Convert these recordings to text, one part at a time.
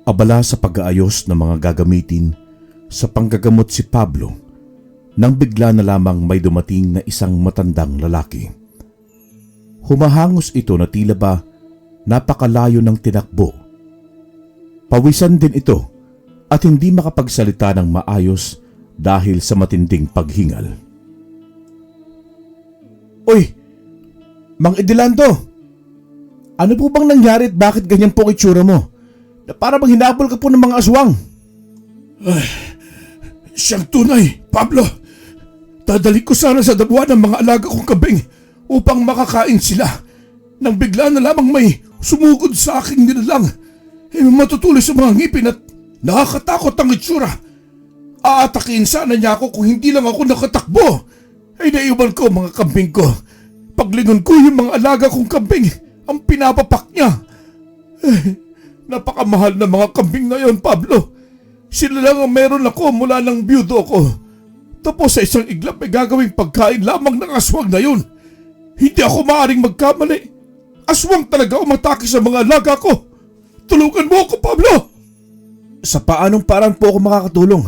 Abala sa pag-aayos ng mga gagamitin sa panggagamot si Pablo nang bigla na lamang may dumating na isang matandang lalaki. Humahangos ito na tila ba napakalayo ng tinakbo. Pawisan din ito at hindi makapagsalita ng maayos dahil sa matinding paghingal. "Uy! Mang Adelanto! Ano po bang nangyari at bakit ganyan po ang itsura mo? Na para bang hinabol ka po ng mga aswang?" Ay, siyang tunay, Pablo. Dadali ko sana sa dabuhan ng mga alaga kong kambing upang makakain sila. Nang bigla na lamang may sumugod sa aking nilalang. Matutuloy sa mga ngipin at nakakatakot ang itsura. Aatakin sana niya ako kung hindi lang ako nakatakbo. Naiwan ko mga kambing ko. Paglingon ko yung mga alaga kong kambing, ang pinapapak niya. Napakamahal na mga kambing na yon, Pablo. Sila lang ang meron ako mula ng biyudo ko. Tapos sa isang iglap may gagawing pagkain lamang ng aswang na yun. Hindi ako maaaring magkamali. Aswang talaga umatake sa mga alaga ko. Tulungan mo ako, Pablo! Sa paanong parang po ako makakatulong?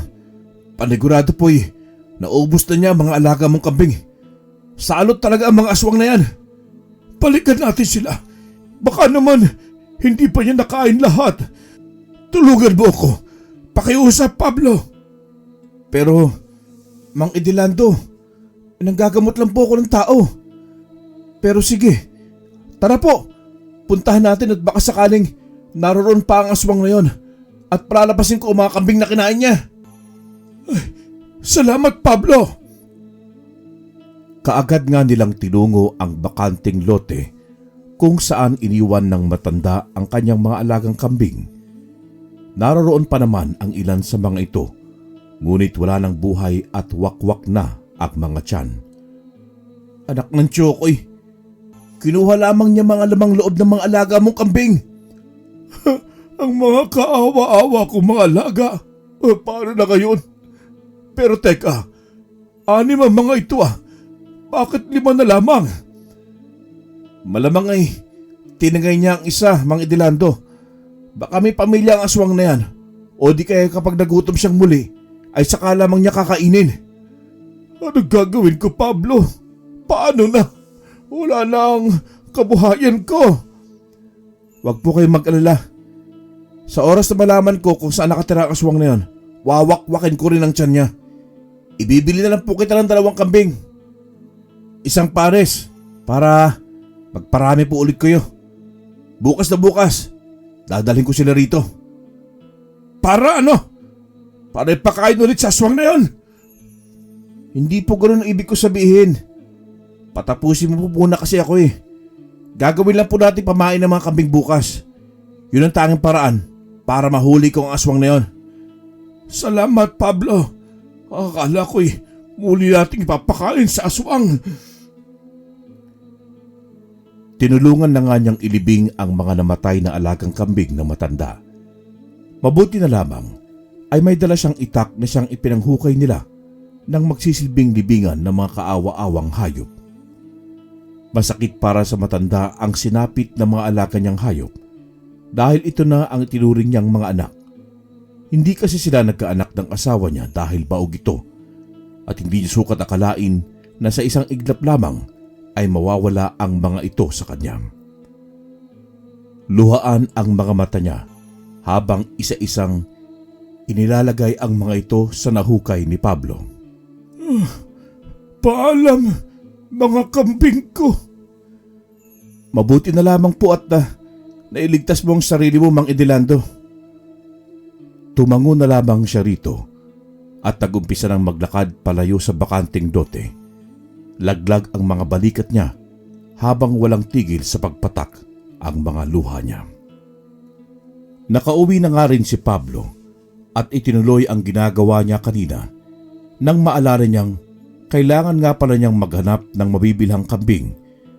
Panigurado po'y naubos na niya ang mga alaga mong kambing. Salot talaga ang mga aswang na yan. Balikan natin sila. Baka naman hindi pa niya nakain lahat. Tulungan mo ako. Pakiusap, Pablo. Pero, Mang Adelanto, nanggagamot lang po ako ng tao. Pero sige, tara po. Puntahan natin at baka sakaling naroon pa ang aswang na yon at palalabasin ko ang mga kambing na kinain niya. Salamat, Pablo. Kaagad nga nilang tinungo ang bakanting lote kung saan iniwan ng matanda ang kanyang mga alagang kambing. Naroon pa naman ang ilan sa mga ito, ngunit wala ng buhay at wakwak na ang mga tiyan. Anak ng Chokoy, kinuha lamang niya mga lamang loob ng mga alaga mong kambing. Ang mga kaawa-awa kong mga alaga. Paano na ngayon? Pero teka, 6 ang mga ito ah. Bakit 5 na lamang? Malamang ay tinangay niya ang isa, Mang Adelanto. Baka may pamilya ang aswang na yan. O di kaya kapag nagutom siyang muli, ay saka lamang niya kakainin. Ano gagawin ko, Pablo? Paano na? Wala na ang kabuhayan ko. Huwag po kayong mag-alala. Sa oras na malaman ko kung saan nakatira ang aswang na yan, wawak-wakin ko rin ang tiyan niya. Ibibili na lang po kita ng 2 kambing. Isang pares para magparami po ulit kayo. Bukas na bukas, dadalhin ko sila rito. Para ano? Para ipakain ulit sa aswang na yon? Hindi po ganun ang ibig ko sabihin. Patapusin mo po muna kasi ako eh. Gagawin lang po natin pamain ng mga kambing bukas. Yun ang tanging paraan para mahuli ko ang aswang na yon. Salamat, Pablo. Akala ko'y muli nating ipapakain sa aswang. Tinulungan na nga niyang ilibing ang mga namatay na alagang kambing ng matanda. Mabuti na lamang ay may dala siyang itak na siyang ipinanghukay nila nang magsisilbing libingan ng mga kaawa-awang hayop. Masakit para sa matanda ang sinapit ng mga alaga niyang hayop dahil ito na ang itinuring niyang mga anak. Hindi kasi sila nagkaanak ng asawa niya dahil baog ito at hindi niya sukat akalain na sa isang iglap lamang ay mawawala ang mga ito sa kanya. Luhaan ang mga mata niya habang isa-isang inilalagay ang mga ito sa nahukay ni Pablo. Paalam, mga kambing ko. Mabuti na lamang po at nailigtas mo ang sarili mo, Mang Adelanto. Tumango na lamang siya rito at nagumpisa ng maglakad palayo sa bakanting dote. Laglag ang mga balikat niya habang walang tigil sa pagpatak ang mga luha niya. Nakauwi na nga rin si Pablo at itinuloy ang ginagawa niya kanina nang maalala niyang kailangan nga pala niyang maghanap ng mabibilhang kambing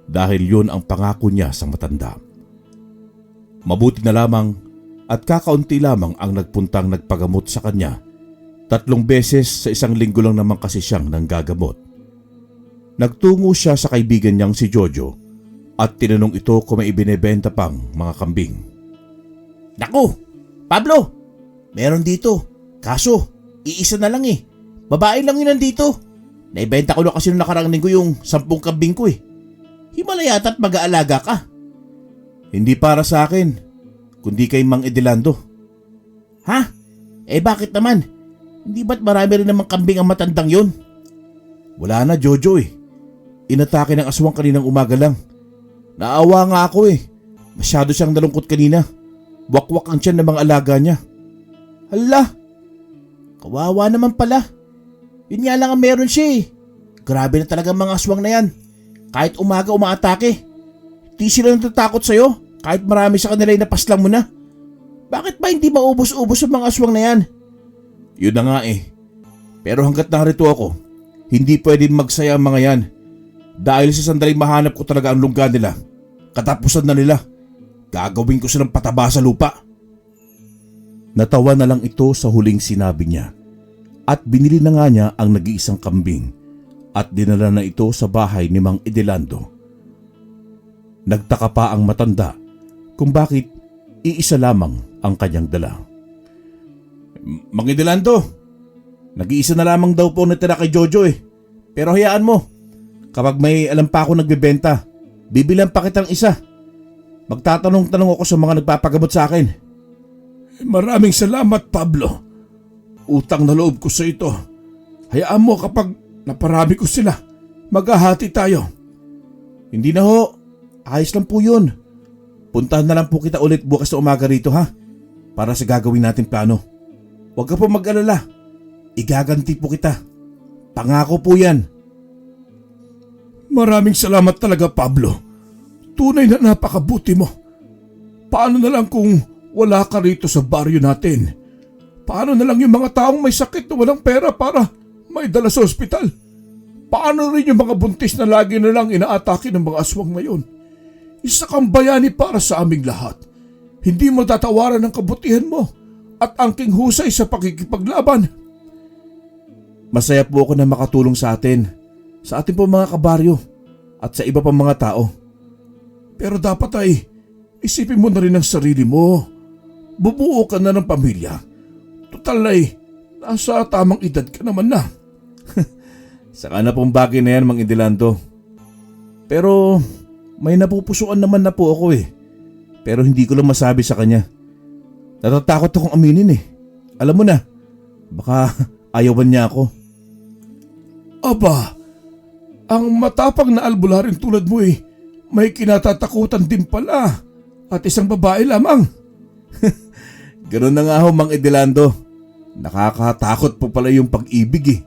dahil yun ang pangako niya sa matanda. Mabuti na lamang at kakaunti lamang ang nagpuntang nagpagamot sa kanya. 3 beses sa isang linggo lang naman kasi siyang nanggagamot. Nagtungo siya sa kaibigan niyang si Jojo at tinanong ito kung may ibinebenta pang mga kambing. Naku! Pablo, meron dito. Kaso, iisa na lang eh. Babae lang yun nandito. Naibenta ko na kasi nung nakarang linggo yung 10 kambing ko eh. Himala yata at mag-aalaga ka. Hindi para sa akin, kundi kay Mang Edelando. Ha? Eh bakit naman? Hindi ba't marami rin namang kambing ang matandang yun? Wala na Jojo eh. Inatake ng aswang kaninang umaga lang. Naawa nga ako eh. Masyado siyang nalungkot kanina. Wakwak ang tiyan ng mga alaga niya. Hala, kawawa naman pala. Yun nga lang ang meron siya eh. Grabe na talaga mga aswang na yan. Kahit umaga umaatake. Di sila natatakot sa'yo kahit marami sa kanila ay napaslang mo na. Bakit ba hindi maubos-ubos ang mga aswang na yan? Yun na nga eh. Pero hanggat narito ako, hindi pwedeng magsaya ang mga yan. Dahil sa sandaling mahanap ko talaga ang lungga nila. Katapusan na nila. Gagawin ko silang pataba sa lupa. Natawa na lang ito sa huling sinabi niya. At binili na nga niya ang nag-iisang kambing at dinala na ito sa bahay ni Mang Edelando. Nagtaka pa ang matanda kung bakit iisa lamang ang kanyang dala. Mang Edelando, nag-iisa na lamang daw po natira kay Jojo eh. Pero hayaan mo, kapag may alam pa ako nagbebenta, bibilang pa kitang isa. Magtatanong-tanong ako sa mga nagpapagamot sa akin. Maraming salamat Pablo. Utang na loob ko sa ito. Hayaan mo kapag naparami ko sila, maghahati tayo. Hindi na ho, ayos lang po yun. Puntahan na lang po kita ulit bukas na umaga rito ha, para sa gagawin natin plano. Huwag ka po mag-alala, igaganti po kita. Pangako po yan. Maraming salamat talaga Pablo. Tunay na napakabuti mo. Paano na lang kung wala ka rito sa baryo natin? Paano na lang yung mga taong may sakit na walang pera para may dala sa ospital? Paano rin yung mga buntis na lagi na lang inaatake ng mga aswang ngayon? Isa kang bayani para sa aming lahat. Hindi mo tatawaran ang kabutihan mo at angking husay sa pakikipaglaban. Masaya po ako na makatulong sa atin po mga kabaryo at sa iba pang mga tao. Pero dapat ay isipin mo na rin ang sarili mo. Bubuo ka na ng pamilya. Total ay nasa tamang edad ka naman na. Saka na pong bagay na yan Mang Edelando. Pero may napupusuan naman na po ako eh. Pero hindi ko lang masabi sa kanya. Natatakot akong aminin eh. Alam mo na, baka ayawan niya ako. Aba, ang matapang na albularyo tulad mo eh, may kinatatakutan din pala at isang babae lamang. Ganun na nga ho Mang Edelando. Nakakatakot po pala yung pag-ibig eh.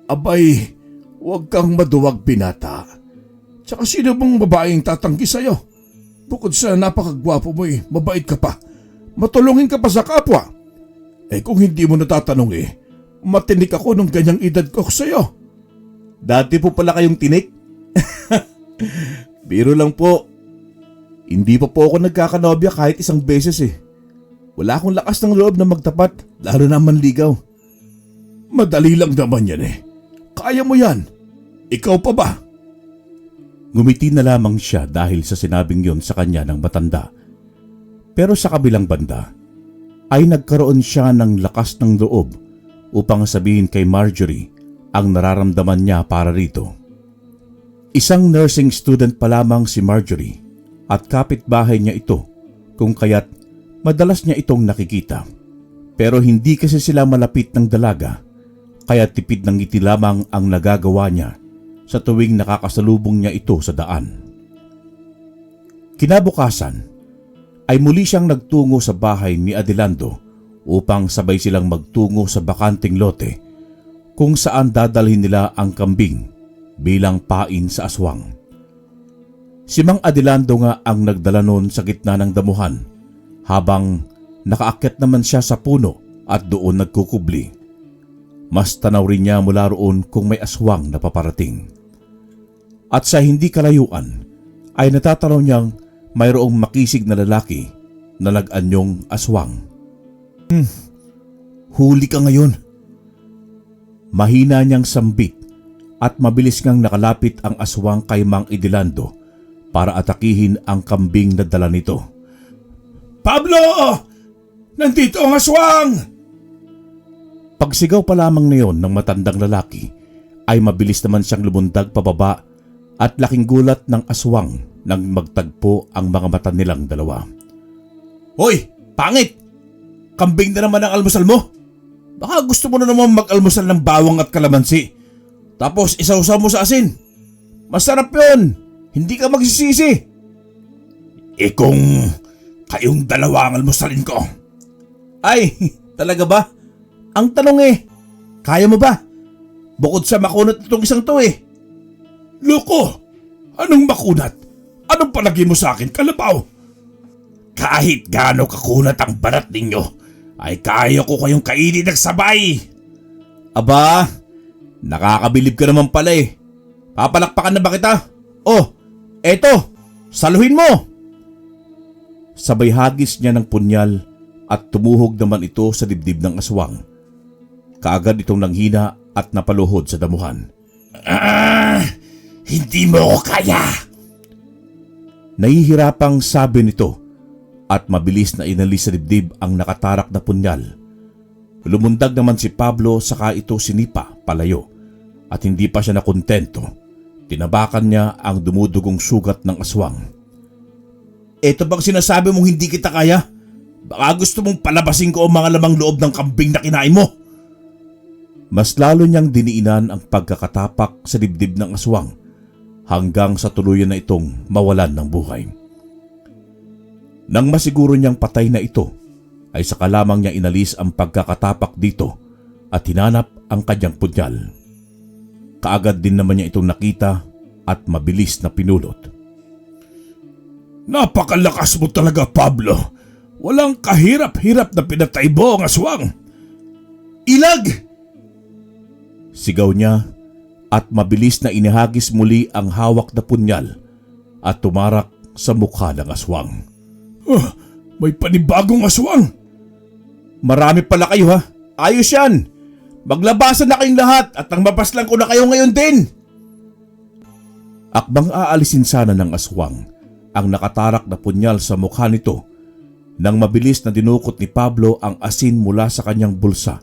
Abay, huwag kang maduwag binata. Tsaka sino bang babaeng tatanggi sa'yo? Bukod sa napakagwapo mo eh, mabait ka pa. Matulungin ka pa sa kapwa. Eh kung hindi mo natatanong eh, matinik ako nung ganyang edad ko sa'yo. Dati po pala kayong tinik? Biro lang po. Hindi pa po ako nagkakanobya kahit isang beses eh. Wala akong lakas ng loob na magtapat, lalo na manligaw. Madali lang naman yan eh. Kaya mo yan. Ikaw pa ba? Ngumiti na lamang siya dahil sa sinabing yon sa kanya ng matanda. Pero sa kabilang banda, ay nagkaroon siya ng lakas ng loob upang sabihin kay Marjorie ang nararamdaman niya para rito. Isang nursing student pa lamang si Marjorie at kapitbahay niya ito kung kaya't madalas niya itong nakikita. Pero hindi kasi sila malapit ng dalaga kaya tipid ng ngiti lamang ang nagagawa niya sa tuwing nakakasalubong niya ito sa daan. Kinabukasan ay muli siyang nagtungo sa bahay ni Adelando upang sabay silang magtungo sa bakanting lote kung saan dadalhin nila ang kambing bilang pain sa aswang. Si Mang Adelando nga ang nagdala noon sa gitna ng damuhan habang nakaakyat naman siya sa puno at doon nagkukubli. Mas tanaw rin niya mula roon kung may aswang na paparating. At sa hindi kalayuan ay natatanaw niyang mayroong makisig na lalaki na nag-anyong aswang. Huli ka ngayon. Mahina niyang sambit at mabilis ngang nakalapit ang aswang kay Mang Edelando para atakihin ang kambing na dala nito. Pablo! Nandito ang aswang! Pagsigaw pa lamang na yon ng matandang lalaki ay mabilis naman siyang lumundag pababa at laking gulat ng aswang nang magtagpo ang mga mata nilang dalawa. Hoy! Pangit! Kambing na naman ang almusal mo? Baka gusto mo na naman mag-almusal ng bawang at kalamansi. Tapos isawsaw mo sa asin. Masarap yon! Hindi ka magsisisi. Kung kayong dalawa ang almusalin ko. Ay, talaga ba? Ang tanong kaya mo ba? Bukod sa makunat itong isang to Loko! Anong makunat? Anong palagi mo sa akin, kalabaw? Kahit gaano kakunat ang balat ninyo, ay kaya ko kayong kainin ng sabay. Aba, nakakabilib ka naman pala Papalakpakan na ba kita? Oh, eto, saluhin mo! Sabay hagis niya ng punyal at tumuhog naman ito sa dibdib ng aswang. Kaagad itong nanghina at napaluhod sa damuhan. Hindi mo ko kaya! Nahihirapang sabi nito at mabilis na inalis sa dibdib ang nakatarak na punyal. Lumundag naman si Pablo saka ito sinipa palayo at hindi pa siya nakontento. Tinabakan niya ang dumudugong sugat ng aswang. Ito bang sinasabi mong hindi kita kaya? Baka gusto mong palabasin ko ang mga lamang loob ng kambing na kinain mo. Mas lalo niyang diniinan ang pagkakatapak sa dibdib ng aswang hanggang sa tuluyan na itong mawalan ng buhay. Nang masiguro niyang patay na ito, ay saka lamang niya inalis ang pagkakatapak dito at hinanap ang kanyang punyal. Kaagad din naman niya itong nakita at mabilis na pinulot. Napakalakas mo talaga, Pablo. Walang kahirap-hirap na pinatay mo ang aswang. Ilag! Sigaw niya at mabilis na inihagis muli ang hawak na punyal at tumarak sa mukha ng aswang. May panibagong aswang. Marami pala kayo ha. Ayos yan. Maglabasan na kayong lahat at nang mapaslang ko na kayo ngayon din. Akbang aalisin sana ng aswang ang nakatarak na punyal sa mukha nito nang mabilis na dinukot ni Pablo ang asin mula sa kanyang bulsa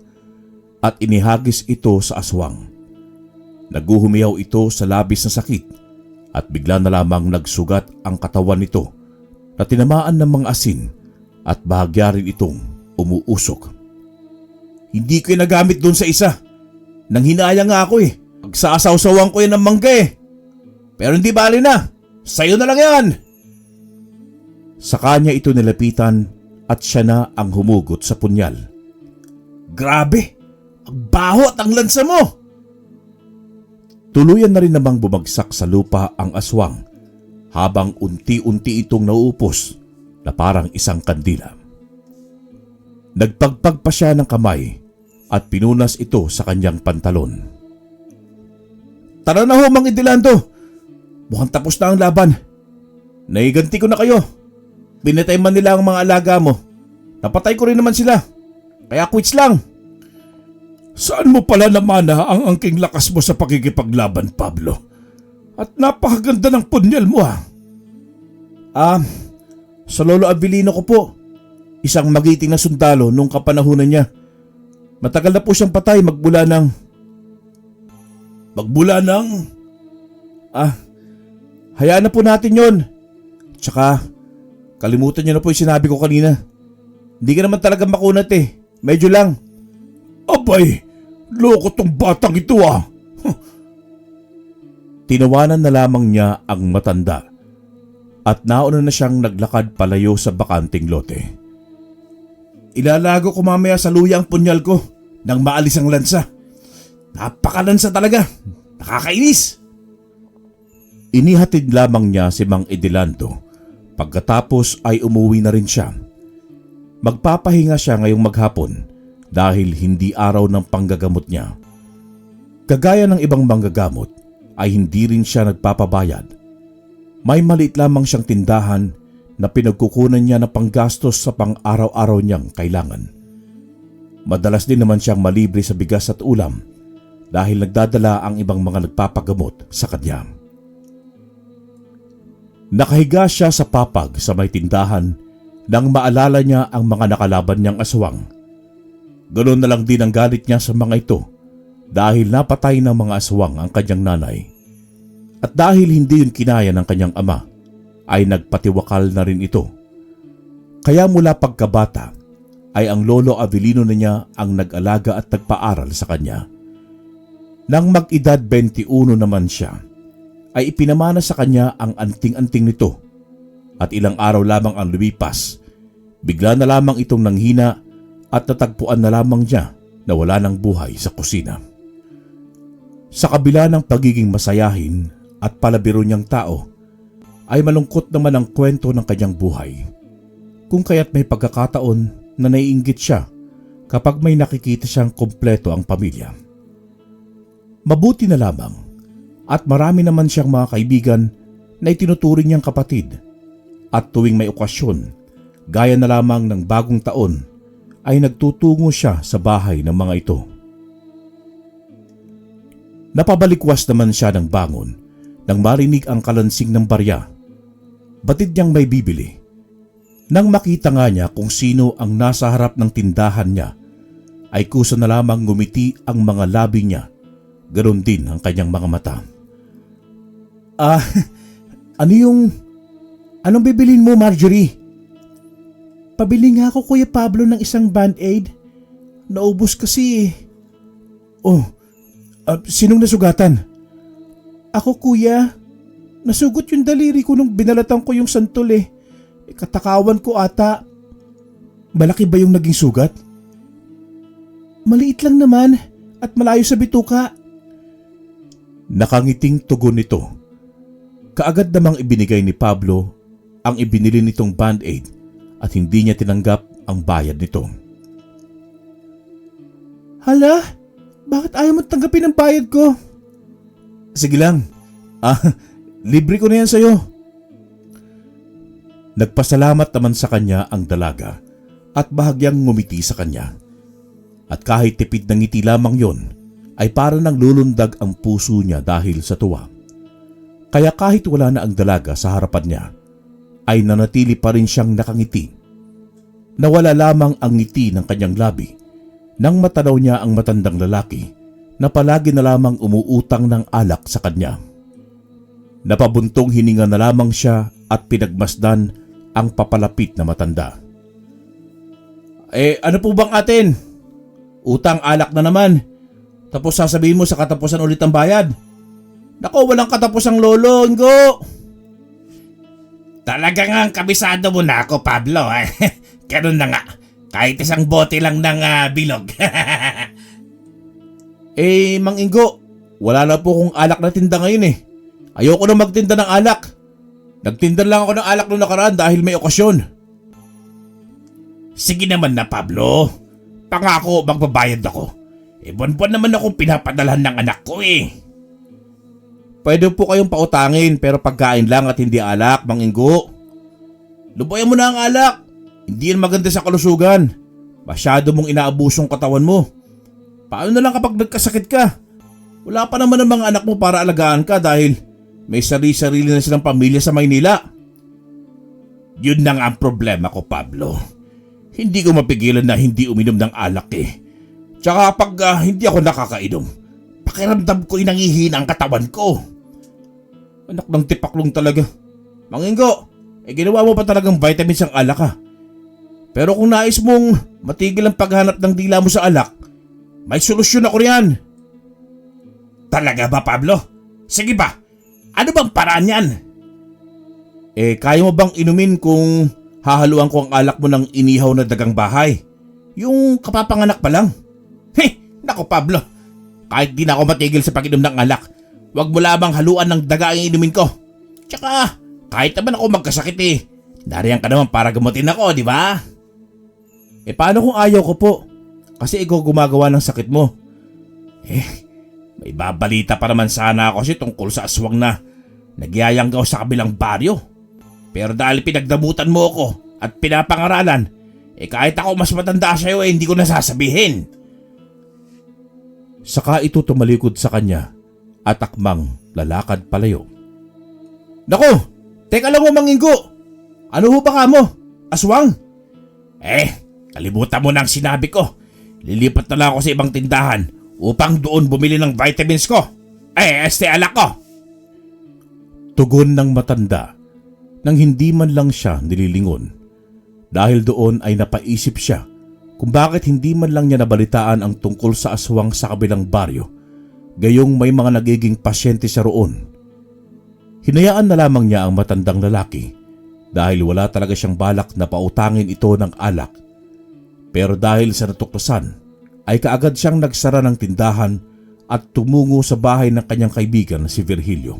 at inihagis ito sa aswang. Naguhumiyaw ito sa labis na sakit at bigla na lamang nagsugat ang katawan nito na tinamaan ng mga asin at bahagya rin itong umuusok. Hindi ko nagamit doon sa isa. Nang hinaya nga ako Pagsasawsawan ko yan ng mangga Pero hindi bali na. Sa'yo na lang yan. Sa kanya ito nilapitan at siya na ang humugot sa punyal. Grabe! Ang baho at ang lansa mo! Tuluyan na rin namang bumagsak sa lupa ang aswang habang unti-unti itong nauupos na parang isang kandila. Nagpagpag pa siya ng kamay at pinunas ito sa kanyang pantalon. Tara na ho, Mang Idilando! Mukhang tapos na ang laban. Naiganti ko na kayo. Pinatay man nila ang mga alaga mo. Napatay ko rin naman sila. Kaya quits lang. Saan mo pala namana ang angking lakas mo sa pakikipaglaban, Pablo? At napakaganda ng punyal mo Sa Lolo Avelino ko po. Isang magiting na sundalo nung kapanahunan niya. Matagal na po siyang patay magmula ng... Hayaan na po natin yon. Tsaka, kalimutan niyo na po yung sinabi ko kanina. Hindi ka naman talaga makunat Medyo lang. Abay, loko tong batang ito Tinawanan na lamang niya ang matanda at nauna na siyang naglakad palayo sa bakanting lote. Ilalago ko mamaya sa luya ang punyal ko nang maalis ang lansa. Napakalansa talaga. Nakakainis. Inihatid lamang niya si Mang Idilando. Pagkatapos ay umuwi na rin siya. Magpapahinga siya ngayong maghapon dahil hindi araw ng panggagamot niya. Kagaya ng ibang manggagamot ay hindi rin siya nagpapabayad. May maliit lamang siyang tindahan na pinagkukunan niya ng panggastos sa pang-araw-araw niyang kailangan. Madalas din naman siyang malibre sa bigas at ulam dahil nagdadala ang ibang mga nagpapagamot sa kanya. Nakahiga siya sa papag sa may tindahan nang maalala niya ang mga nakalaban niyang aswang. Ganoon na lang din ang galit niya sa mga ito dahil napatay ng mga aswang ang kanyang nanay. At dahil hindi yun kinaya ng kanyang ama, ay nagpatiwakal na rin ito. Kaya mula pagkabata ay ang lolo Avelino na niya ang nag-alaga at nagpaaral sa kanya. Nang mag-edad 21 naman siya, ay ipinamana sa kanya ang anting-anting nito. At ilang araw lamang ang lumipas, bigla na lamang itong nanghina at natagpuan na lamang niya na wala ng buhay sa kusina. Sa kabila ng pagiging masayahin at palabiro niyang tao, ay malungkot naman ang kwento ng kanyang buhay. Kung kaya't may pagkakataon na naiinggit siya kapag may nakikita siyang kumpleto ang pamilya. Mabuti na lamang at marami naman siyang mga kaibigan na itinuturing niyang kapatid, at tuwing may okasyon, gaya na lamang ng bagong taon, ay nagtutungo siya sa bahay ng mga ito. Napabalikwas naman siya ng bangon nang marinig ang kalansing ng barya. Batid niyang may bibili. Nang makita nga niya kung sino ang nasa harap ng tindahan niya, ay kusa na lamang ngumiti ang mga labi niya. Ganon din ang kanyang mga mata. Anong bibilin mo, Marjorie? Pabili nga ako, Kuya Pablo, ng isang Band-Aid. Naubos kasi eh. Sinong nasugatan? Ako, Kuya. Nasugot yung daliri ko nung binalatan ko yung santol eh. Katakawan ko ata. Malaki ba yung naging sugat? Maliit lang naman at malayo sa bituka. Nakangiting tugon nito. Kaagad namang ibinigay ni Pablo ang ibinili nitong Band-Aid at hindi niya tinanggap ang bayad nito. Hala, bakit ayaw mo tanggapin ang bayad ko? Sige lang. Libre ko na yan sa'yo. Nagpasalamat naman sa kanya ang dalaga at bahagyang ngumiti sa kanya. At kahit tipid ng ngiti lamang yon, ay para nang lulundag ang puso niya dahil sa tuwa. Kaya kahit wala na ang dalaga sa harapan niya, ay nanatili pa rin siyang nakangiti. Nawala lamang ang ngiti ng kanyang labi nang matanaw niya ang matandang lalaki na palagi na lamang umuutang ng alak sa kanya. Napabuntong hininga na lamang siya at pinagmasdan ang papalapit na matanda. Ano po bang atin? Utang alak na naman. Tapos sasabihin mo sa katapusan ulit ang bayad. Nako, walang katapusang lolo, Ingo. Talagang kabisado mo na ako, Pablo. Ganun na nga. Kahit isang bote lang ng bilog. Mang Ingo, wala na po kong alak na tinda ngayon eh. Ayoko na magtinda ng alak. Nagtinda lang ako ng alak noong nakaraan dahil may okasyon. Sige naman na, Pablo. Pangako, magbabayad ako. Buwan-buwan naman akong pinapadalhan ng anak ko eh. Pwede po kayong pautangin pero pagkain lang at hindi alak, Mang Ingo. Lubayan mo na ang alak. Hindi yan maganda sa kalusugan. Masyado mong inaabusong katawan mo. Paano na lang kapag nagkasakit ka? Wala pa naman ang mga anak mo para alagaan ka dahil may sarili-sarili na silang pamilya sa Maynila. Yun na nga ang problema ko, Pablo. Hindi ko mapigilan na hindi uminom ng alak eh. Tsaka pag hindi ako nakakainom, pakiramdam ko inangihina ang katawan ko. Anak ng tipaklong talaga. Mang Ingo, ginawa mo pa talagang vitamins ang alak ha. Pero kung nais mong matigil ang paghanap ng dila mo sa alak, may solusyon ako riyan. Talaga ba, Pablo? Sige ba? Ano bang paraan yan? Kaya mo bang inumin kung hahaluan ko ang alak mo ng inihaw na dagang bahay? Yung kapapanganak pa lang. Nako Pablo, kahit di na ako matigil sa pag-inom ng alak, wag mo lamang haluan ng daga ang inumin ko. Tsaka, kahit naman ako magkasakit nariyan ka naman para gamutin ako, di ba? Paano kung ayaw ko po? Kasi ikaw gumagawa ng sakit mo. May babalita pa naman sana ako kasi tungkol sa aswang na nagyayanggaw sa kabilang baryo. Pero dahil pinagdamutan mo ako at pinapangaralan, kahit ako mas matanda sa'yo hindi ko nasasabihin. Saka ito tumalikod sa kanya at akmang lalakad palayo. Naku! Teka lang mo, Mang Ingo! Ano ho ba ka mo? Aswang? Kalimutan mo na ang sinabi ko. Lilipat na lang ako sa ibang tindahan upang doon bumili ng vitamins ko. Alak ko. Tugon ng matanda nang hindi man lang siya nililingon. Dahil doon ay napaisip siya kung bakit hindi man lang niya nabalitaan ang tungkol sa aswang sa kabilang baryo, gayong may mga nagiging pasyente siya roon. Hinayaan na lamang niya ang matandang lalaki dahil wala talaga siyang balak na pautangin ito ng alak. Pero dahil sa natuklasan ay kaagad siyang nagsara ng tindahan at tumungo sa bahay ng kanyang kaibigan na si Virgilio.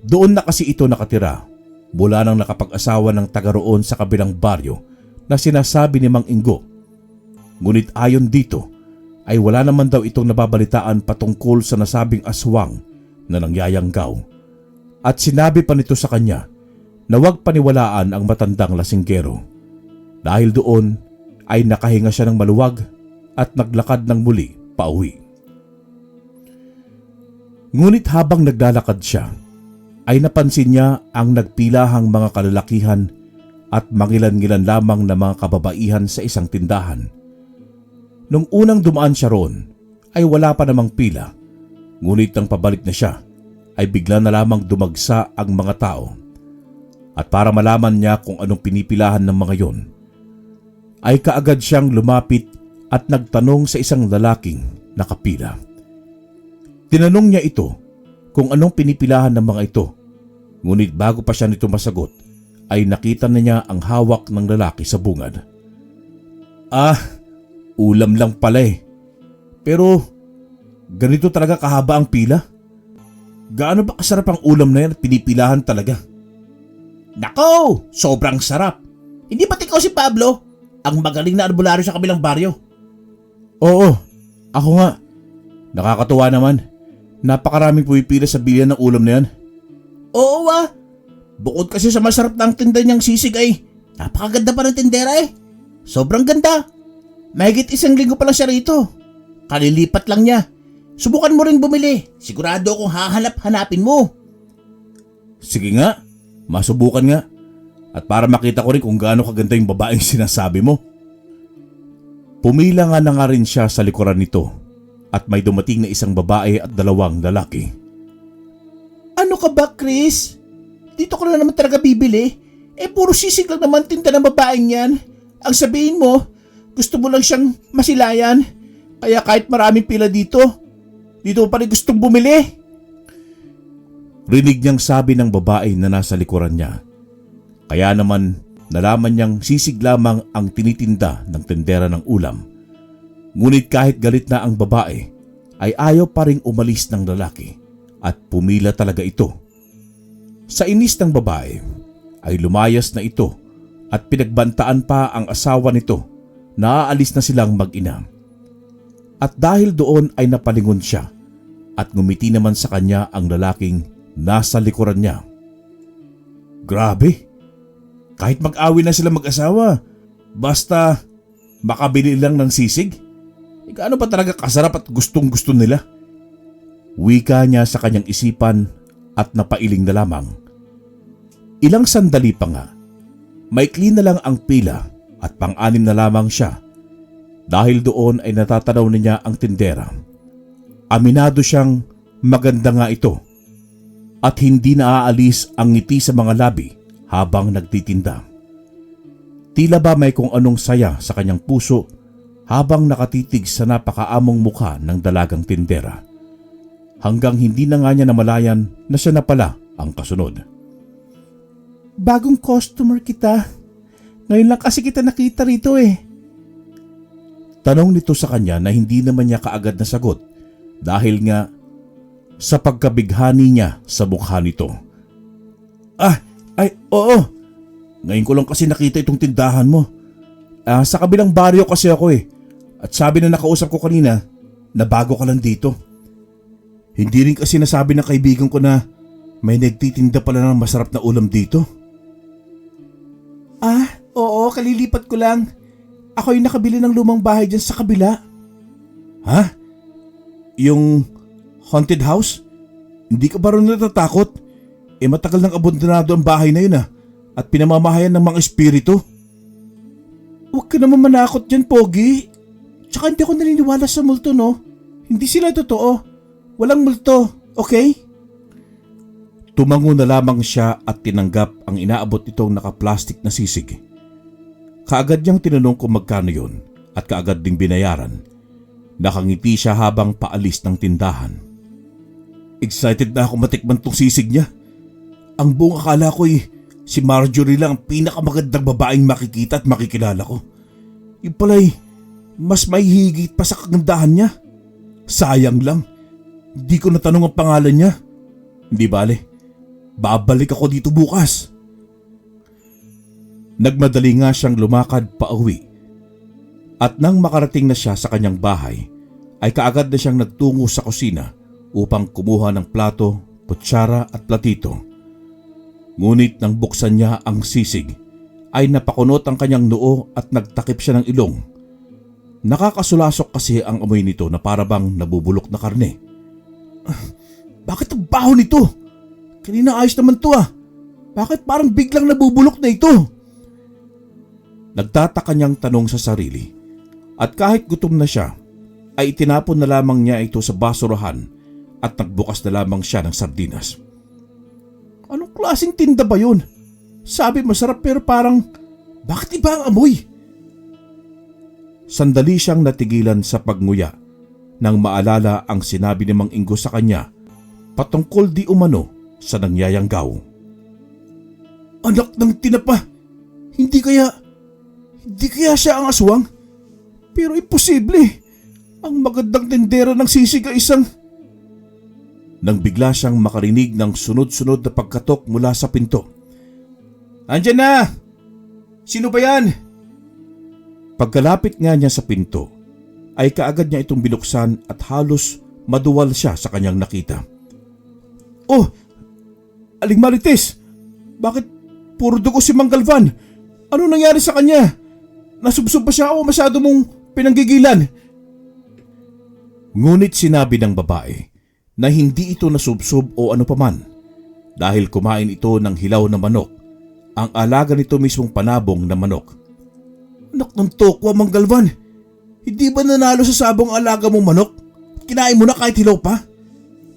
Doon na kasi ito nakatira mula nang nakapag-asawa ng taga roon sa kabilang baryo na sinasabi ni Mang Ingo. Ngunit ayon dito ay wala naman daw itong nababalitaan patungkol sa nasabing aswang na nangyayanggaw. At sinabi pa nito sa kanya na huwag paniwalaan ang matandang lasinggero. Dahil doon ay nakahinga siya ng maluwag at naglakad ng muli pauwi. Ngunit habang naglalakad siya, ay napansin niya ang nagpilahang mga kalalakihan at mangilan-ngilan lamang na mga kababaihan sa isang tindahan. Nung unang dumaan siya roon, ay wala pa namang pila. Ngunit nang pabalik na siya, ay bigla na lamang dumagsa ang mga tao. At para malaman niya kung anong pinipilahan ng mga yon, ay kaagad siyang lumapit at nagtanong sa isang lalaking nakapila. Tinanong niya ito kung anong pinipilahan ng mga ito. Ngunit bago pa siya nito masagot, ay nakita na niya ang hawak ng lalaki sa bungad. Ulam lang pala eh. Pero ganito talaga kahaba ang pila? Gaano ba kasarap ang ulam na yan at pinipilahan talaga? Nako, sobrang sarap. Hindi ba't ikaw si Pablo? Ang magaling na albularyo sa kabilang baryo. Oo, ako nga. Nakakatuwa naman. Napakaraming pumipila sa bilihan ng ulam na yan. Oo bukod kasi sa masarap na ang tinda niyang sisig ay napakaganda pa ng tindera eh. Sobrang ganda. Mahigit 1 linggo pa lang siya rito. Kalilipat lang niya. Subukan mo rin bumili. Sigurado akong hahanap-hanapin mo. Sige nga, masubukan nga. At para makita ko rin kung gaano kaganda yung babaeng sinasabi mo. Pumila nga rin siya sa likuran nito at may dumating na isang babae at 2 lalaki. Ano ka ba, Chris? Dito ka na naman talaga bibili? Puro sisig lang naman tinda ng babaeng yan. Ang sabihin mo, gusto mo lang siyang masilayan. Kaya kahit maraming pila dito pa rin gustong bumili. Rinig niyang sabi ng babae na nasa likuran niya. Kaya naman nalaman niyang sisig lamang ang tinitinda ng tendera ng ulam. Ngunit kahit galit na ang babae, ay ayaw pa ring umalis ng lalaki at pumila talaga ito. Sa inis ng babae, ay lumayas na ito at pinagbantaan pa ang asawa nito na aalis na silang mag-ina. At dahil doon ay napalingon siya at ngumiti naman sa kanya ang lalaking nasa likuran niya. Grabe! Kahit mag-awin na sila mag-asawa, basta makabili lang ng sisig, gaano ba talaga kasarap at gustong-gusto nila? Wika niya sa kanyang isipan at napailing na lamang. Ilang sandali pa nga, maikli na lang ang pila at pang-anim na lamang siya. Dahil doon ay natatanaw na niya ang tindera. Aminado siyang maganda nga ito at hindi naaalis ang ngiti sa mga labi habang nagtitinda. Tila ba may kung anong saya sa kanyang puso habang nakatitig sa napakaamong mukha ng dalagang tindera. Hanggang hindi na nga niya namalayan na siya na pala ang kasunod. Bagong customer kita. Ngayon lang kasi kita nakita rito eh. Tanong nito sa kanya na hindi naman niya kaagad nasagot dahil nga sa pagkabighani niya sa mukha nito. Oo. Ngayon ko lang kasi nakita itong tindahan mo. Sa kabilang baryo kasi ako eh. At sabi na nakausap ko kanina na bago ka lang dito. Hindi rin kasi nasabi ng kaibigan ko na may nagtitinda pala ng masarap na ulam dito. Oo, kalilipat ko lang. Ako yung nakabili ng lumang bahay dyan sa kabila. Ha? Yung haunted house? Hindi ka ba rin natatakot? Matagal nang abandonado ang bahay na yun ah. at pinamamahayan ng mga espiritu. Huwag ka naman manakot dyan, Pogi. Tsaka hindi ako naniniwala sa multo, no? Hindi sila totoo. Walang multo, okay? Tumango na lamang siya at tinanggap ang inaabot nitong naka-plastic na sisig. Kaagad niyang tinanong kung magkano yon at kaagad ding binayaran. Nakangiti siya habang paalis ng tindahan. Excited na ako matikman tong sisig niya. Ang buong akala ko'y si Marjorie lang ang pinakamagandang babaeng makikita at makikilala ko. Yung pala'y mas may higit pa sa kagandahan niya. Sayang lang, hindi ko natanong ang pangalan niya. Hindi bale, babalik ako dito bukas. Nagmadali nga siyang lumakad pa uwi. At nang makarating na siya sa kanyang bahay, ay kaagad na siyang nagtungo sa kusina upang kumuha ng plato, kutsara at platito. Ngunit nang buksan niya ang sisig, ay napakunot ang kanyang noo at nagtakip siya ng ilong. Nakakasulasok kasi ang amoy nito na parabang nabubulok na karne. Bakit ang baho nito? Kanina ayos naman to ah. Bakit parang biglang nabubulok na ito? Nagtataka niyang tanong sa sarili. At kahit gutom na siya, ay itinapon na lamang niya ito sa basurahan at nagbukas na lamang siya ng sardinas. Anong klaseng tinda ba yun? Sabi masarap pero parang, bakit iba ang amoy? Sandali siyang natigilan sa pagnguya nang maalala ang sinabi ni Mang Ingo sa kanya patungkol di umano sa nangyayanggaw. Anak ng tinapa, hindi kaya siya ang aswang? Pero imposible, ang magandang tindera ng sisig ay isang... Nang bigla siyang makarinig ng sunod-sunod na pagkatok mula sa pinto. Andiyan na! Sino ba yan? Pagkalapit nga niya sa pinto, ay kaagad niya itong binuksan at halos maduwal siya sa kanyang nakita. Oh! Aling Marites! Bakit puro dugo si Mang Galvan? Ano nangyari sa kanya? Nasubsob ba siya o masyado mong pinanggigilan? Ngunit sinabi ng babae na hindi ito nasubsob o ano paman dahil kumain ito ng hilaw na manok, ang alaga nito mismong panabong na manok. Anak ng tokwa, Mang Galvan, hindi ba nanalo sa sabong alaga mong manok? Kinain mo na kahit hilaw pa?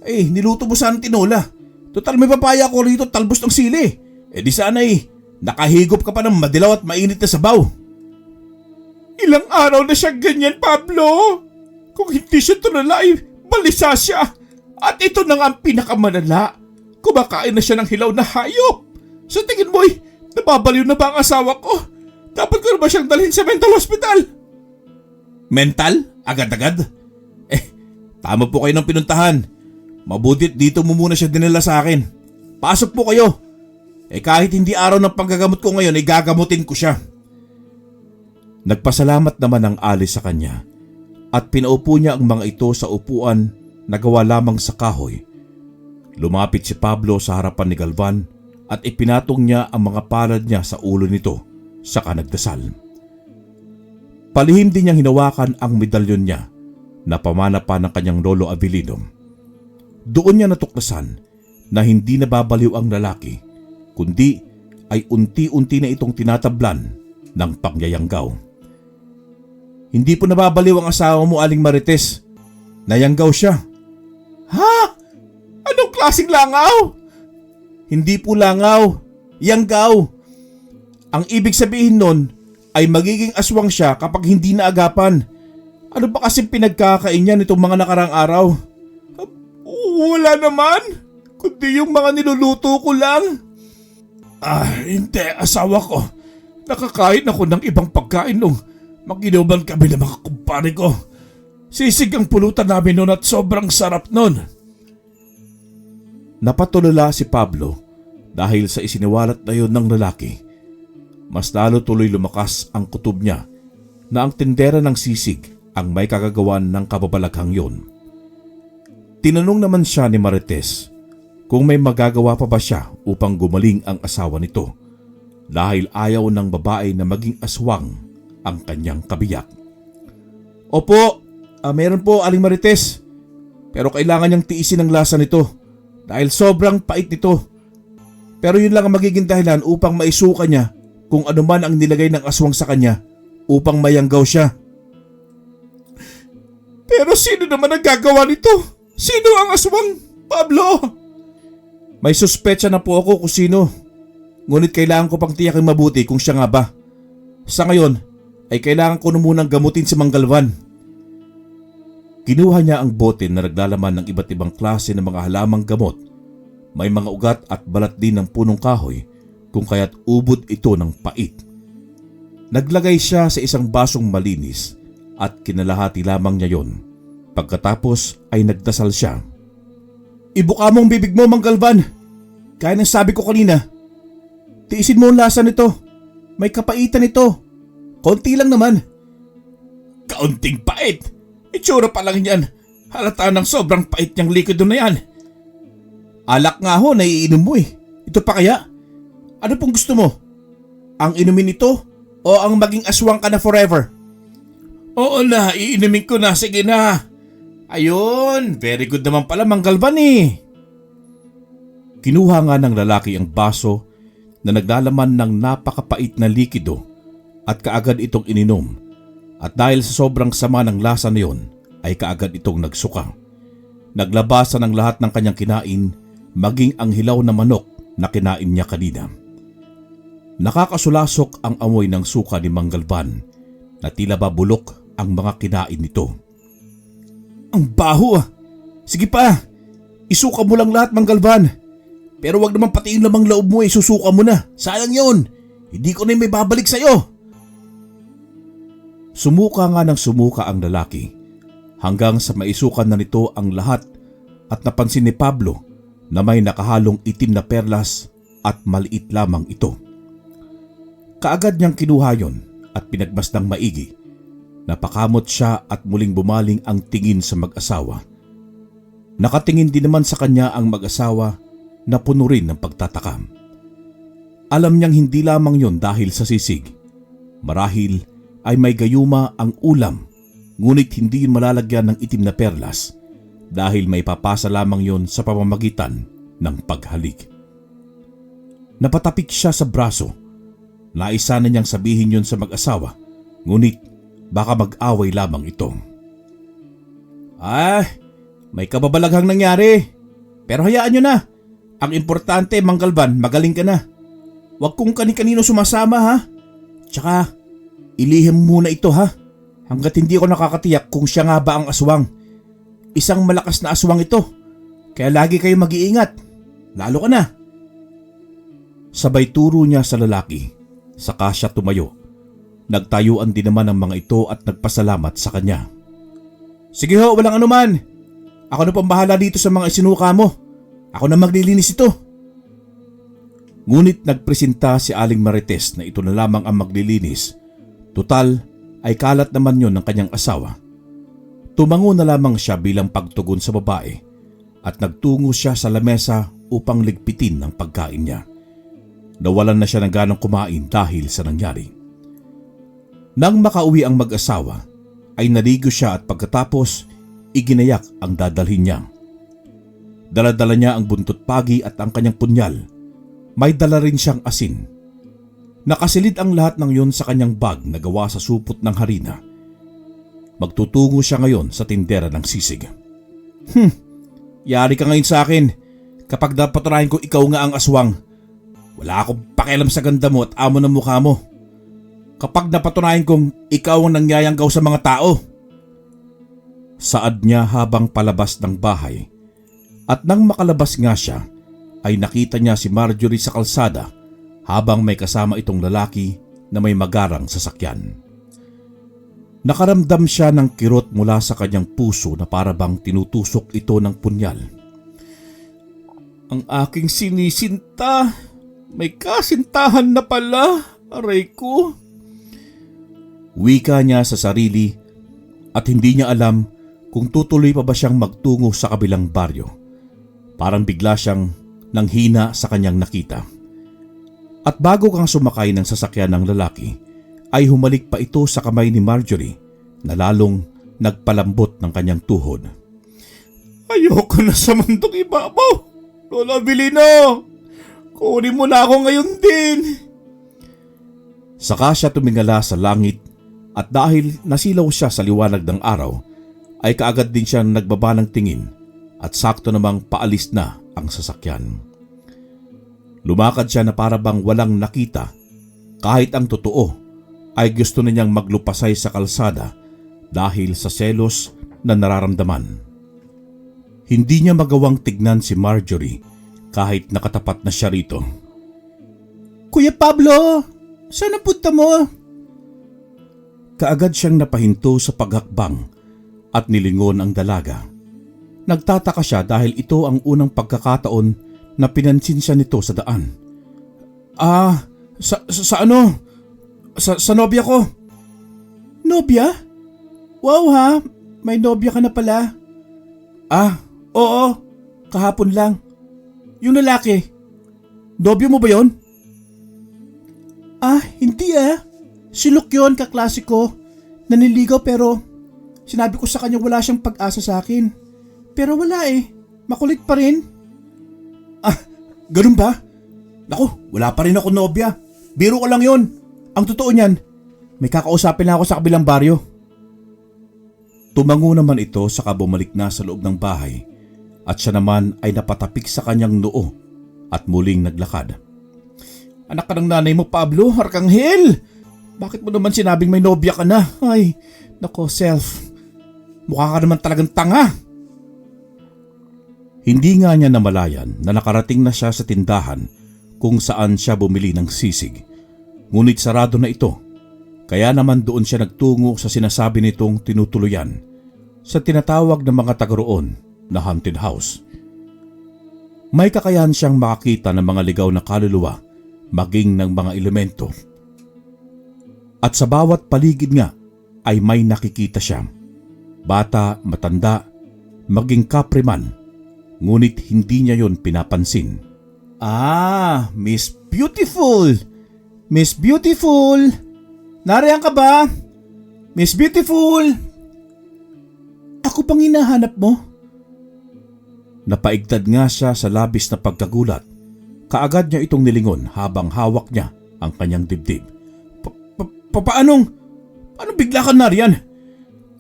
Niluto mo sana tinola. Total may papaya ko rito talbos ng sili. Di sana nakahigop ka pa ng madilaw at mainit na sabaw. Ilang araw na siyang ganyan, Pablo. Kung hindi siya tulala ay balisa siya. At ito na nga ang pinakamalala. Kumakain na siya ng hilaw na hayop. Sa tingin mo nababaliw na ba ang asawa ko? Dapat ko na ba siyang dalhin sa mental hospital? Mental? Agad-agad? Tama po kayo ng pinuntahan. Mabutit dito mo muna siya dinala sa akin. Pasok po kayo. Kahit hindi araw ng panggagamot ko ngayon, gagamutin ko siya. Nagpasalamat naman ang Alice sa kanya at pinaupo niya ang mga ito sa upuan na gawa lamang sa kahoy. Lumapit si Pablo sa harapan ni Galvan at ipinatong niya ang mga palad niya sa ulo nito saka nagdasal. Palihim din niyang hinawakan ang medalyon niya na pamana pa ng kanyang lolo Avelino. Doon niya natuklasan na hindi nababaliw ang lalaki, kundi ay unti-unti na itong tinatablan ng pangyayanggaw. Hindi po nababaliw ang asawa mo, Aling Marites. Nayanggaw siya. Ha? Anong klaseng langaw? Hindi po langaw, yanggaw. Ang ibig sabihin nun ay magiging aswang siya kapag hindi naagapan. Ano ba kasi pinagkakain niya nitong mga nakarang araw? Wala naman, kundi yung mga niluluto ko lang. Hindi, asawa ko. Nakakain ako ng ibang pagkain nung mag-inuman kami ng mga kumpare ko. Sisig ang pulutan namin noon at sobrang sarap noon. Napatulala si Pablo dahil sa isiniwalat na yun ng lalaki. Mas lalo tuloy lumakas ang kutob niya na ang tindera ng sisig ang may kagagawan ng kababalaghang yon. Tinanong naman siya ni Marites kung may magagawa pa ba siya upang gumaling ang asawa nito dahil ayaw ng babae na maging aswang ang kanyang kabiyak. Opo, meron po, Aling Marites. Pero kailangan niyang tiisin ang lasa nito dahil sobrang pait nito. Pero yun lang ang magiging dahilan upang maisuka niya kung ano man ang nilagay ng aswang sa kanya upang mayanggaw siya. Pero sino naman ang gagawa nito? Sino ang aswang, Pablo? May suspecha na po ako kung sino. Ngunit kailangan ko pang tiyakin mabuti kung siya nga ba. Sa ngayon ay kailangan ko na munang gamutin si Mang Galvan. Kinuha niya ang bote na naglalaman ng iba't ibang klase ng mga halamang gamot. May mga ugat at balat din ng punong kahoy kung kaya't ubod ito ng pait. Naglagay siya sa isang basong malinis at kinalahati lamang niya yon. Pagkatapos ay nagdasal siya. Ibuka mo ang bibig mo, Mang Galvan. Kaya nang sabi ko kanina, tiisin mo ang lasa nito. May kapaitan ito. Konti lang naman. Kaunting pait? Itsura pa lang yan. Halata ng sobrang pait niyang likido na yan. Alak nga ho, naiinom mo eh. Ito pa kaya? Ano pong gusto mo? Ang inumin ito o ang maging aswang ka na forever? Oo na, iinumin ko na. Sige na. Ayun, very good naman pala, Mang Galvan eh. Kinuha nga ng lalaki ang baso na naglalaman ng napakapait na likido at kaagad itong ininom. At dahil sa sobrang sama ng lasa na yon, ay kaagad itong nagsuka. Naglabasan ng lahat ng kanyang kinain, maging ang hilaw na manok na kinain niya kanina. Nakakasulasok ang amoy ng suka ni Mang Galvan na tila ba bulok ang mga kinain nito. Ang baho ah! Sige pa! Isuka mo lang lahat, Mang Galvan. Pero wag naman pati yung lamang loob mo eh, susuka mo na. Sayang yon. Hindi ko na may babalik sa'yo. Sumuka nga ng sumuka ang lalaki hanggang sa maisukan na nito ang lahat at napansin ni Pablo na may nakahalong itim na perlas at maliit lamang ito. Kaagad niyang kinuha yon at pinagmasdang maigi. Napakamot siya at muling bumaling ang tingin sa mag-asawa. Nakatingin din naman sa kanya ang mag-asawa na puno rin ng pagtataka. Alam niyang hindi lamang yon dahil sa sisig. Marahil ay may gayuma ang ulam, ngunit hindi malalagyan ng itim na perlas dahil may papasa lamang yon sa pamamagitan ng paghalik. Napatapik siya sa braso. Naisa na niyang sabihin yon sa mag-asawa, ngunit baka mag-away lamang ito. May kababalaghang nangyari. Pero hayaan nyo na. Ang importante, Mang Galvan, magaling ka na. Huwag kung kani-kanino sumasama ha. Tsaka, ilihim muna ito ha. Hanggat hindi ko nakakatiyak kung siya nga ba ang aswang. Isang malakas na aswang ito. Kaya lagi kayo mag-iingat. Lalo ka na. Sabay turo niya sa lalaki. Saka siya tumayo. Nagtayuan din naman ang mga ito at nagpasalamat sa kanya. Sige ho, walang anuman. Ako na pang bahala dito sa mga isinuka mo. Ako na maglilinis ito. Ngunit nagpresenta si Aling Marites na ito na lamang ang maglilinis. Tutal ay kalat naman yon ng kanyang asawa. Tumango na lamang siya bilang pagtugon sa babae at nagtungo siya sa lamesa upang ligpitin ang pagkain niya. Nawalan na siya ng ganang kumain dahil sa nangyari. Nang makauwi ang mag-asawa, ay naligo siya at pagkatapos iginayak ang dadalhin niya. Dala-dala niya ang buntot pagi at ang kanyang punyal. May dala rin siyang asin. Nakasilid ang lahat ng yon sa kanyang bag na gawa sa supot ng harina. Magtutungo siya ngayon sa tindera ng sisig. Yari ka ngayon sa akin kapag napatunayan ko ikaw nga ang aswang. Wala akong pakialam sa ganda mo at amo ng mukha mo. Kapag napatunayan kong ikaw ang nangyayanggaw sa mga tao. Saad niya habang palabas ng bahay. At nang makalabas nga siya, ay nakita niya si Marjorie sa kalsada habang may kasama itong lalaki na may magarang sasakyan. Nakaramdam siya ng kirot mula sa kanyang puso na para bang tinutusok ito ng punyal. Ang aking sinisinta, may kasintahan na pala, aray ko. Wika niya sa sarili at hindi niya alam kung tutuloy pa ba siyang magtungo sa kabilang baryo. Parang bigla siyang nanghina sa kanyang nakita. At bago kang sumakay ng sasakyan ng lalaki, ay humalik pa ito sa kamay ni Marjorie na lalong nagpalambot ng kanyang tuhod. Ayoko na sa mundong ibabaw, Lola Abilino! Kunin mo na ako ngayon din. Saka siya tumingala sa langit at dahil nasilaw siya sa liwanag ng araw, ay kaagad din siya nagbaba ng tingin at sakto namang paalis na ang sasakyan. Lumakad siya na para bang walang nakita, kahit ang totoo ay gusto na niyang maglupasay sa kalsada dahil sa selos na nararamdaman. Hindi niya magawang tignan si Marjorie kahit nakatapat na siya rito. Kuya Pablo, saan ang punta mo? Kaagad siyang napahinto sa paghakbang at nilingon ang dalaga. Nagtataka siya dahil ito ang unang pagkakataon na pinansin siya nito sa daan. Sa ano? Sa nobya ko. Nobya? Wow ha, may nobya ka na pala. Oo, kahapon lang. Yung lalaki, nobyo mo ba yon? Hindi Si Luke yun, kaklase ko. Naniligaw pero sinabi ko sa kanya wala siyang pag-asa sa akin. Pero wala makulit pa rin. Ganun ba? Naku, wala pa rin ako nobya. Biro ko lang yon. Ang totoo niyan, may kakausapin na ako sa kabilang baryo. Tumango naman ito saka bumalik na sa loob ng bahay at siya naman ay napatapik sa kanyang noo at muling naglakad. Anak ka ng nanay mo, Pablo, Arkanghel! Bakit mo naman sinabing may nobya ka na? Ay, nako, Self. Mukha ka naman talagang tanga. Hindi nga niya namalayan na nakarating na siya sa tindahan kung saan siya bumili ng sisig. Ngunit sarado na ito. Kaya naman doon siya nagtungo sa sinasabi nitong tinutuluyan, sa tinatawag ng mga taga roon na haunted house. May kakayahan siyang makakita ng mga ligaw na kaluluwa, maging ng mga elemento. At sa bawat paligid nga ay may nakikita siya. Bata, matanda, maging kapriman, ngunit hindi niya yon pinapansin. Miss Beautiful! Miss Beautiful! Nariyan ka ba? Miss Beautiful! Ako pang hinahanap mo? Napaigtad nga siya sa labis na pagkagulat. Kaagad niya itong nilingon habang hawak niya ang kanyang dibdib. Paanong bigla ka nariyan?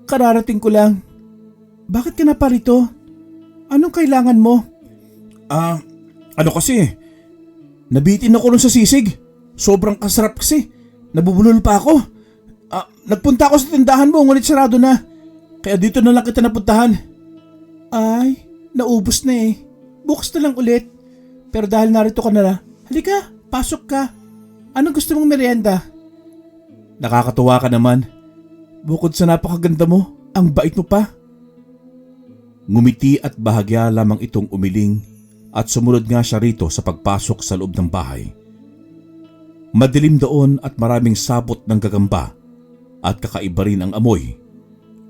Kararating ko lang. Bakit ka na pa rito? Anong kailangan mo? Kasi, nabitin ako nun sa sisig. Sobrang kasarap kasi. Nabubulol pa ako. Nagpunta ako sa tindahan mo ngunit sarado na. Kaya dito na lang kita napuntahan. Ay, naubos na Bukas na lang ulit. Pero dahil narito ka na, halika, pasok ka. Anong gusto mong merienda? Nakakatuwa ka naman. Bukod sa napakaganda mo, ang bait mo pa. Ngumiti at bahagya lamang itong umiling at sumunod nga siya rito sa pagpasok sa loob ng bahay. Madilim doon at maraming sabot ng gagamba at kakaiba rin ang amoy.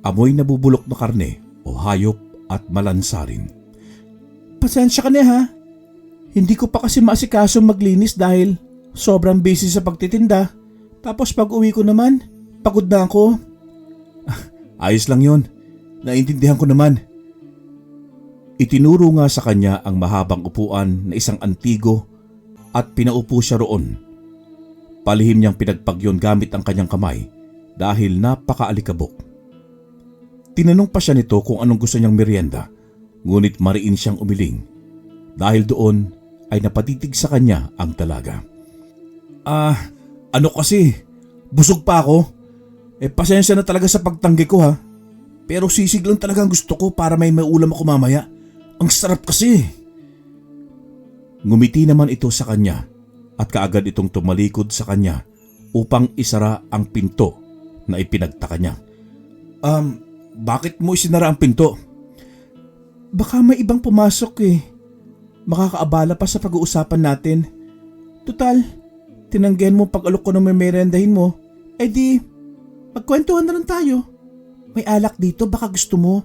Amoy na bubulok na karne o hayop at malansa rin. Pasensya ka na ha. Hindi ko pa kasi maasikaso maglinis dahil sobrang busy sa pagtitinda. Tapos pag uwi ko naman, pagod na ako. Ayos lang yon. Naintindihan ko naman. Itinuro nga sa kanya ang mahabang upuan na isang antigo at pinaupo siya roon. Palihim niyang pinagpagyon gamit ang kanyang kamay dahil napakaalikabok. Tinanong pa siya nito kung anong gusto niyang merienda, ngunit mariin siyang umiling. Dahil doon ay napatitig sa kanya ang dalaga. Kasi, busog pa ako. Pasensya na talaga sa pagtanggi ko ha. Pero sisig lang talaga ang gusto ko para may maulam ako mamaya. Ang sarap kasi. Ngumiti naman ito sa kanya at kaagad itong tumalikod sa kanya upang isara ang pinto na ipinagtaka niya. Bakit mo isinara ang pinto? Baka may ibang pumasok Makakaabala pa sa pag-uusapan natin. Tutal, tinanggihan mo pag-alok ko ng may merendahin mo. Di, magkwentuhan na lang tayo. May alak dito, baka gusto mo.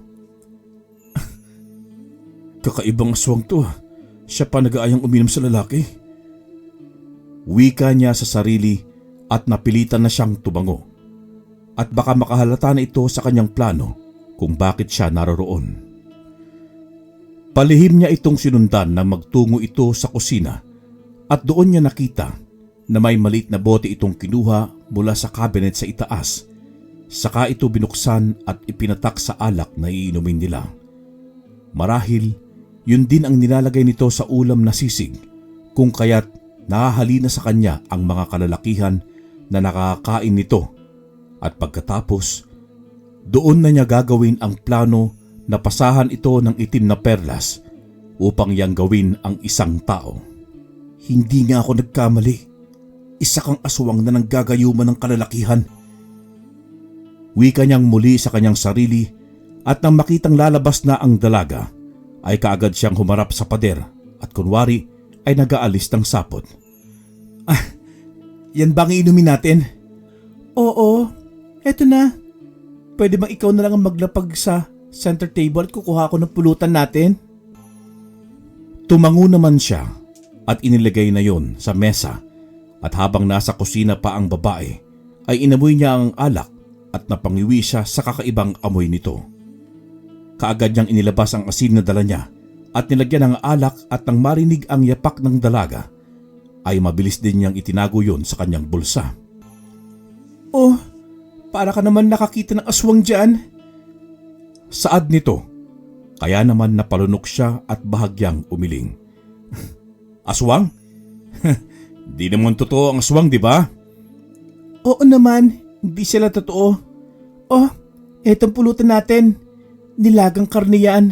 Kakaibang aswang to. Siya pa nag-aayang uminom sa lalaki. Wika niya sa sarili at napilitan na siyang tumango. At baka makahalata na ito sa kanyang plano kung bakit siya naroroon. Palihim niya itong sinundan na magtungo ito sa kusina At doon niya nakita na may maliit na bote itong kinuha mula sa cabinet sa itaas. Saka ito binuksan at ipinatak sa alak na iinumin nila. Marahil, yun din ang nilalagay nito sa ulam na sisig, kung kaya't nahahalina sa kanya ang mga kalalakihan na nakakain nito. At pagkatapos, doon na niya gagawin ang plano na pasahan ito ng itim na perlas upang yang gawin ang isang tao. Hindi nga ako nagkamali. Isa kang aswang na nanggagayuman ng kalalakihan. Wika niyang muli sa kanyang sarili at nang makitang lalabas na ang dalaga, ay kaagad siyang humarap sa pader at kunwari ay nag-aalis ng sapot. Yan ba ang inumin natin? Oo, eto na. Pwede bang ikaw na lang ang maglapag sa center table at kukuha ko ng pulutan natin? Tumango naman siya at inilagay na yon sa mesa, at habang nasa kusina pa ang babae ay inamoy niya ang alak at napangiwi siya sa kakaibang amoy nito. Kaagad niyang inilabas ang asin na dala niya at nilagyan ng alak, at nang marinig ang yapak ng dalaga ay mabilis din niyang itinago yon sa kanyang bulsa. Oh, para ka naman nakakita ng aswang dyan. Saad nito, kaya naman napalunok siya at bahagyang umiling. Aswang? Di naman totoo ang aswang, di ba? Oo naman, hindi sila totoo. Oh, etong pulutan natin. Nilagang karne yan.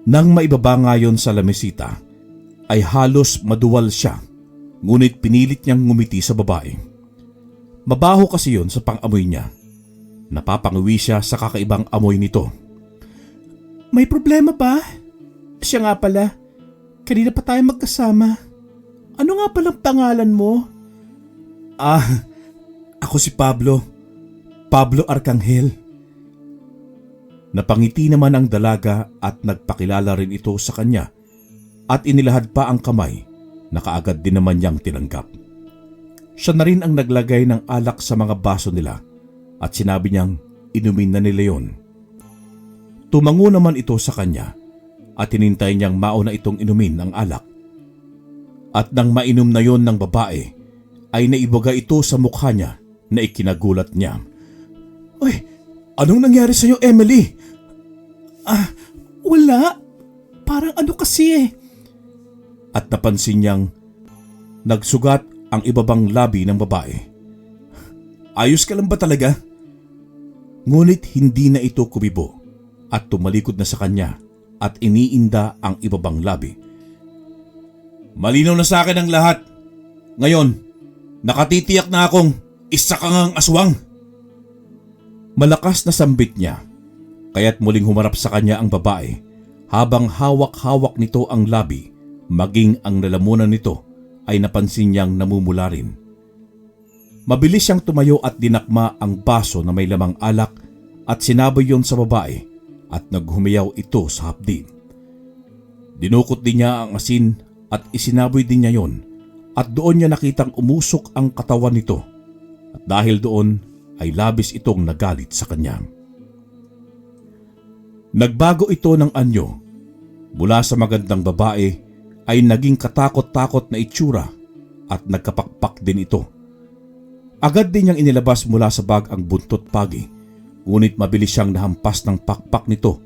Nang maibaba nga yon sa lamesita, ay halos maduwal siya, ngunit pinilit niyang ngumiti sa babae. Mabaho kasi yon sa pang-amoy niya. Napapanguwi siya sa kakaibang amoy nito. May problema ba? Siya nga pala, kanina pa tayo magkasama. Ano nga palang pangalan mo? Ako si Pablo. Pablo Arcangel. Napangiti naman ang dalaga at nagpakilala rin ito sa kanya, at inilahad pa ang kamay na kaagad din naman niyang tinanggap. Siya na rin ang naglagay ng alak sa mga baso nila at sinabi niyang inumin na nila yon. Tumango naman ito sa kanya at hinintay niyang mauna itong inumin ang alak. At nang mainom na yon ng babae, ay naibaga ito sa mukha niya na ikinagulat niya. Uy, anong nangyari sa'yo, Emily? Wala. Parang ano kasi eh. At napansin niyang nagsugat ang ibabang labi ng babae. Ayos ka lang ba talaga? Ngunit hindi na ito kumibo at tumalikod na sa kanya at iniinda ang ibabang labi. Malinaw na sa akin ang lahat. Ngayon, nakatitiyak na akong isa kang ang aswang. Malakas na sambit niya, kaya't muling humarap sa kanya ang babae habang hawak-hawak nito ang labi, maging ang lalamunan nito ay napansin niyang namumula rin. Mabilis siyang tumayo at dinakma ang baso na may lamang alak at sinaboy yon sa babae at naghumiyaw ito sa hapdi. Dinukot din niya ang asin at isinaboy din niya yon, at doon niya nakitang umusok ang katawan nito, at dahil doon ay labis itong nagalit sa kanya. Nagbago ito ng anyo. Mula sa magandang babae ay naging katakot-takot na itsura at nagkapakpak din ito. Agad din niyang inilabas mula sa bag ang buntot pagi, ngunit mabilis siyang nahampas ng pakpak nito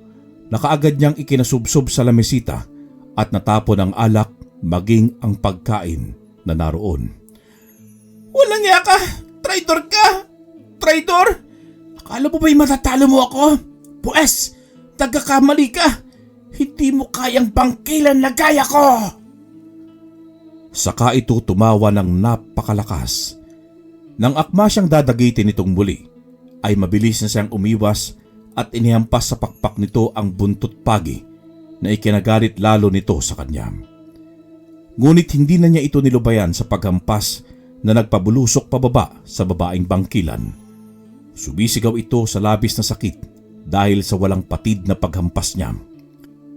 na kaagad niyang ikinasubsob sa lamesita at natapon ang alak maging ang pagkain na naroon. Walang iya ka! Traitor ka! Traitor! Akala mo ba'y matatalo mo ako? Pues, nagkakamali ka! Hindi mo kayang bangkilan na gaya ko! Saka ito tumawa ng napakalakas. Nang akma siyang dadagitin nitong muli, ay mabilis na siyang umiwas at inihampas sa pakpak nito ang buntot pagi na ikinagalit lalo nito sa kanya. Ngunit hindi na niya ito nilubayan sa paghampas na nagpabulusok pababa sa babaeng bangkilan. Sumisigaw ito sa labis na sakit dahil sa walang patid na paghampas niya.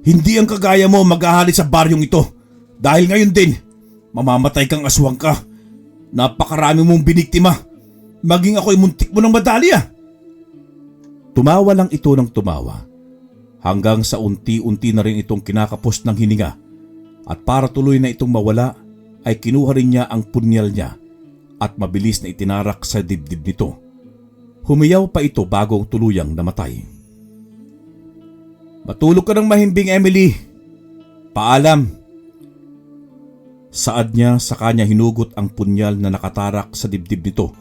Hindi ang kagaya mo maghahali sa baryong ito dahil ngayon din mamamatay kang aswang ka. Napakarami mong biniktima. Maging ako'y muntik mo ng madalya. Tumawa lang ito ng tumawa hanggang sa unti-unti na rin itong kinakapos ng hininga At para tuloy na itong mawala ay kinuha rin niya ang punyal niya at mabilis na itinarak sa dibdib nito. Humiyaw pa ito bago tuluyang namatay. "Matulog ka ng mahimbing, Emily. Paalam." Saad niya sa kanya hinugot ang punyal na nakatarak sa dibdib nito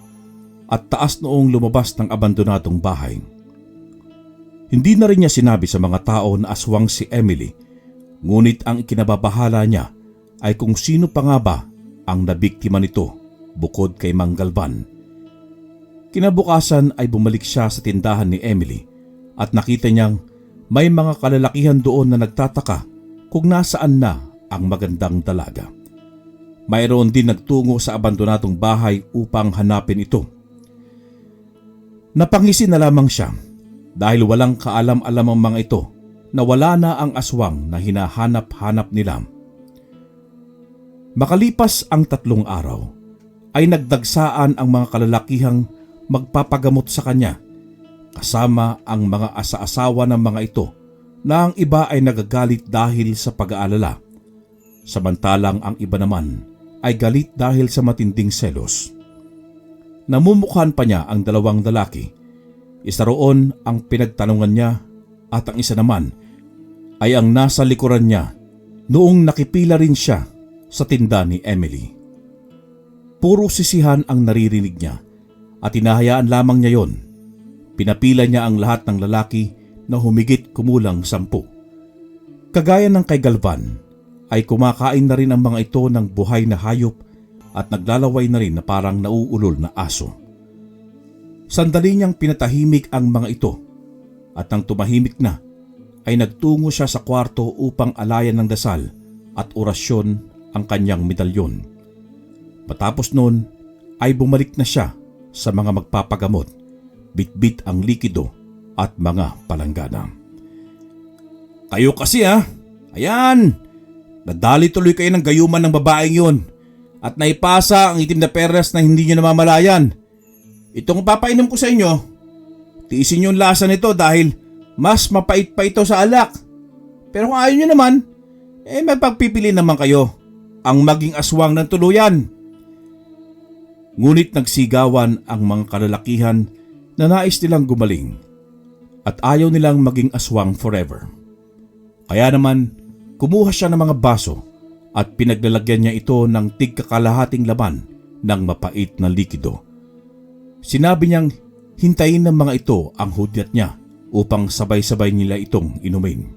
at taas noong lumabas ng abandonadong bahay. Hindi na rin niya sinabi sa mga tao na aswang si Emily, ngunit ang ikinababahala niya ay kung sino pa nga ba ang nabiktima nito bukod kay Mang Galvan. Kinabukasan ay bumalik siya sa tindahan ni Emily at nakita niyang may mga kalalakihan doon na nagtataka kung nasaan na ang magandang dalaga. Mayroon din nagtungo sa abandonadong bahay upang hanapin ito. Napangisi na lamang siya dahil walang kaalam-alam ang mga ito na wala na ang aswang na hinahanap-hanap nila. Makalipas ang 3 araw, ay nagdagsaan ang mga kalalakihang magpapagamot sa kanya, kasama ang mga asa-asawa ng mga ito na ang iba ay nagagalit dahil sa pag-aalala, samantalang ang iba naman ay galit dahil sa matinding selos. Namumukhaan pa niya ang 2 lalaki. Isa roon ang pinagtanungan niya at ang isa naman ay ang nasa likuran niya noong nakipila rin siya sa tinda ni Emily. Puro sisihan ang naririnig niya at hinahayaan lamang niya yon. Pinapila niya ang lahat ng lalaki na humigit kumulang 10. Kagaya ng kay Galvan, ay kumakain na rin ang mga ito ng buhay na hayop at naglalaway na rin na parang nauulol na aso. Sandali niyang pinatahimik ang mga ito at nang tumahimik na ay nagtungo siya sa kwarto upang alayan ng dasal at orasyon ang kanyang medalyon. Matapos noon ay bumalik na siya sa mga magpapagamot, bitbit ang likido at mga palanggana. "Kayo kasi ayan! Nadali tuloy kayo ng gayuman ng babaeng yun at naipasa ang itim na perlas na hindi nyo namamalayan. Itong papainom ko sa inyo, tiisin nyo ang lasa nito dahil mas mapait pa ito sa alak. Pero kung ayaw nyo naman, may pagpipili naman kayo ang maging aswang ng tuluyan." Ngunit nagsigawan ang mga kalalakihan na nais nilang gumaling at ayaw nilang maging aswang forever. Kaya naman, kumuha siya ng mga baso at pinaglalagyan niya ito ng tigkakalahating laman ng mapait na likido. Sinabi niyang hintayin ng mga ito ang hudyat niya upang sabay-sabay nila itong inumin.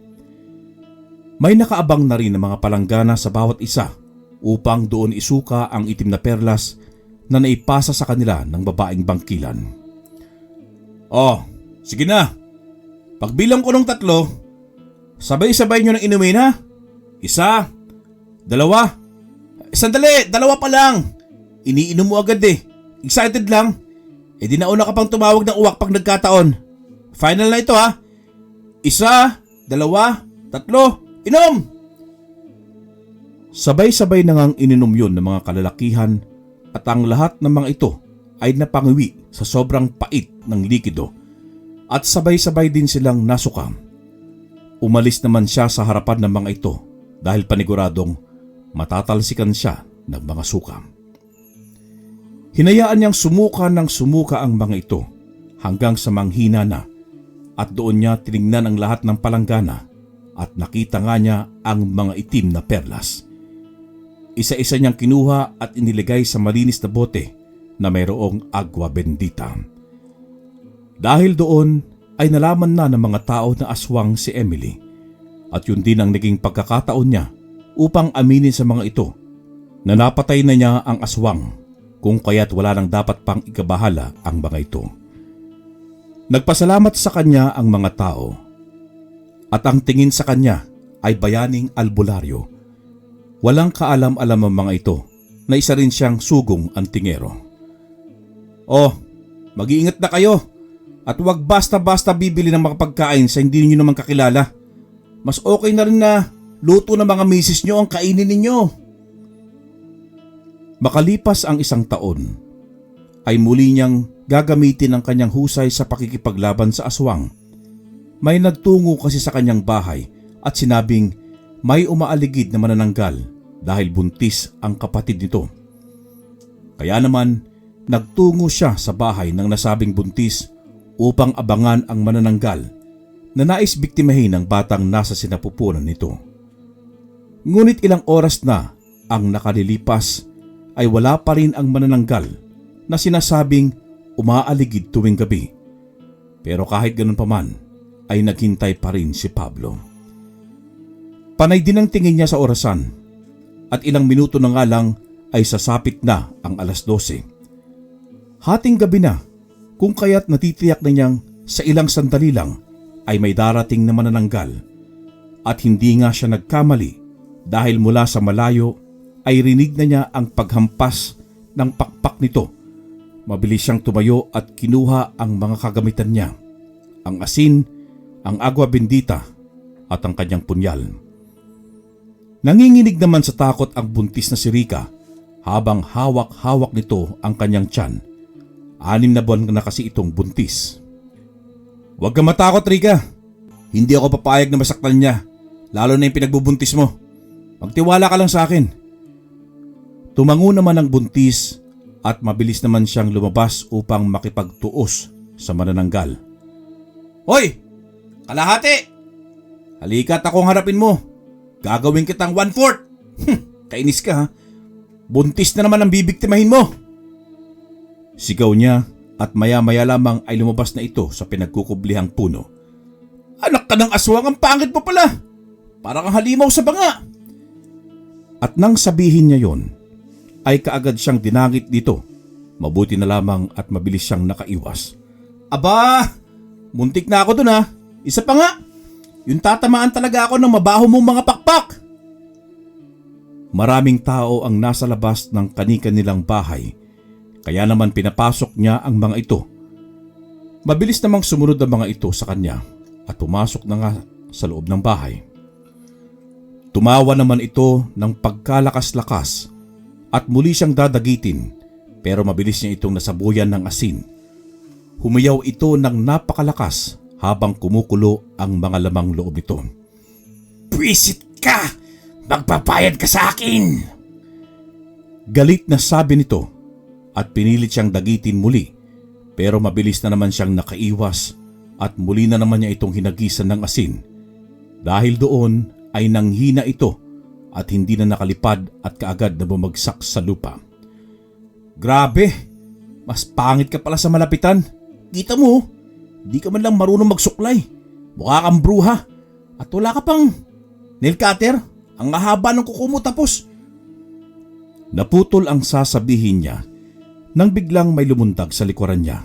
May nakaabang na rin ng mga palanggana sa bawat isa upang doon isuka ang itim na perlas na naipasa sa kanila ng babaeng bangkilan. "Oh, sige na. Pagbilang ko ng 3, sabay-sabay nyo nang inumin ha? 1, 2, sandali, 2 pa lang. Iniinom mo agad Excited lang. Di nauna ka pang tumawag ng uwak pag nagkataon. Final na ito ha. 1, 2, 3, inom!" Sabay-sabay na ngang ininom yun ng mga kalalakihan at ang lahat ng mga ito ay napangiwi sa sobrang pait ng likido at sabay-sabay din silang nasukam. Umalis naman siya sa harapan ng mga ito dahil paniguradong matatalsikan siya ng mga suka. Hinayaan niyang sumuka ng sumuka ang mga ito hanggang sa manghina na at doon niya tinignan ang lahat ng palanggana at nakita nga niya ang mga itim na perlas. Isa-isa niyang kinuha at inilagay sa malinis na bote na mayroong agwa bendita. Dahil doon ay nalaman na ng mga tao na aswang si Emily at yun din ang naging pagkakataon niya upang aminin sa mga ito na napatay na niya ang aswang kung kaya't wala nang dapat pang ikabahala ang mga ito. Nagpasalamat sa kanya ang mga tao at ang tingin sa kanya ay bayaning albularyo. Walang kaalam-alam ang mga ito na isa rin siyang sugong antingero. "Oh, mag-iingat na kayo at huwag basta-basta bibili ng mga pagkain sa hindi niyo naman kakilala. Mas okay na rin na luto ng mga misis nyo ang kainin ninyo." Makalipas ang 1 taon, ay muli niyang gagamitin ang kanyang husay sa pakikipaglaban sa aswang. May nagtungo kasi sa kanyang bahay at sinabing may umaaligid na manananggal dahil buntis ang kapatid nito. Kaya naman nagtungo siya sa bahay ng nasabing buntis upang abangan ang manananggal na nais biktimahin ng batang nasa sinapupunan nito. Ngunit ilang oras na ang nakalilipas ay wala pa rin ang manananggal na sinasabing umaaligid tuwing gabi. Pero kahit ganun pa man ay naghintay pa rin si Pablo. Panay din ang tingin niya sa orasan at ilang minuto na nga lang ay sasapit na ang 12:00. Hating gabi na kung kaya't natitiyak na niyang sa ilang sandali lang ay may darating na manananggal at hindi nga siya nagkamali dahil mula sa malayo ay rinig na niya ang paghampas ng pakpak nito. Mabilis siyang tumayo at kinuha ang mga kagamitan niya, ang asin, ang agwa bendita at ang kanyang punyal. Nanginginig naman sa takot ang buntis na si Rica habang hawak-hawak nito ang kanyang tiyan. 6 na buwan na kasi itong buntis. "Huwag kang matakot, Rica. Hindi ako papayag na masaktan niya, lalo na yung pinagbubuntis mo. Magtiwala ka lang sa akin." Tumango naman ang buntis at mabilis naman siyang lumabas upang makipagtuos sa manananggal. "Hoy! Kalahati! Halika't akong harapin mo. Gagawin kitang 1/4. Kainis ka ha. Buntis na naman ang bibiktimahin mo." Sigaw niya at maya-maya lamang ay lumabas na ito sa pinagkukublihang puno. "Anak ka ng aswang, ang pangit mo pala. Para kang halimaw sa banga." At nang sabihin niya yon, ay kaagad siyang dinangit dito. Mabuti na lamang at mabilis siyang nakaiwas. "Aba, muntik na ako dun ha. Isa pa nga. Yung tatamaan talaga ako ng mabaho mong mga pakpak." Maraming tao ang nasa labas ng kani-kanilang bahay, kaya naman pinapasok niya ang mga ito. Mabilis namang sumunod ang mga ito sa kanya at pumasok na nga sa loob ng bahay. Tumawa naman ito ng pagkalakas-lakas at muli siyang dadagitin, pero mabilis niya itong nasabuyan ng asin. Humayaw ito ng napakalakas habang kumukulo ang mga lamang loob nito. "Pwisit ka! Magpapayad ka sa akin!" Galit na sabi nito at pinilit siyang dagitin muli, pero mabilis na naman siyang nakaiwas at muli na naman niya itong hinagisan ng asin. Dahil doon ay nanghina ito at hindi na nakalipad at kaagad na bumagsak sa lupa. "Grabe! Mas pangit ka pala sa malapitan. Kita mo, di ka man lang marunong magsuklay. Mukha kang bruha at wala ka pang nail cutter. Ang haba ng kuko mo tapos." Naputol ang sasabihin niya nang biglang may lumundag sa likuran niya.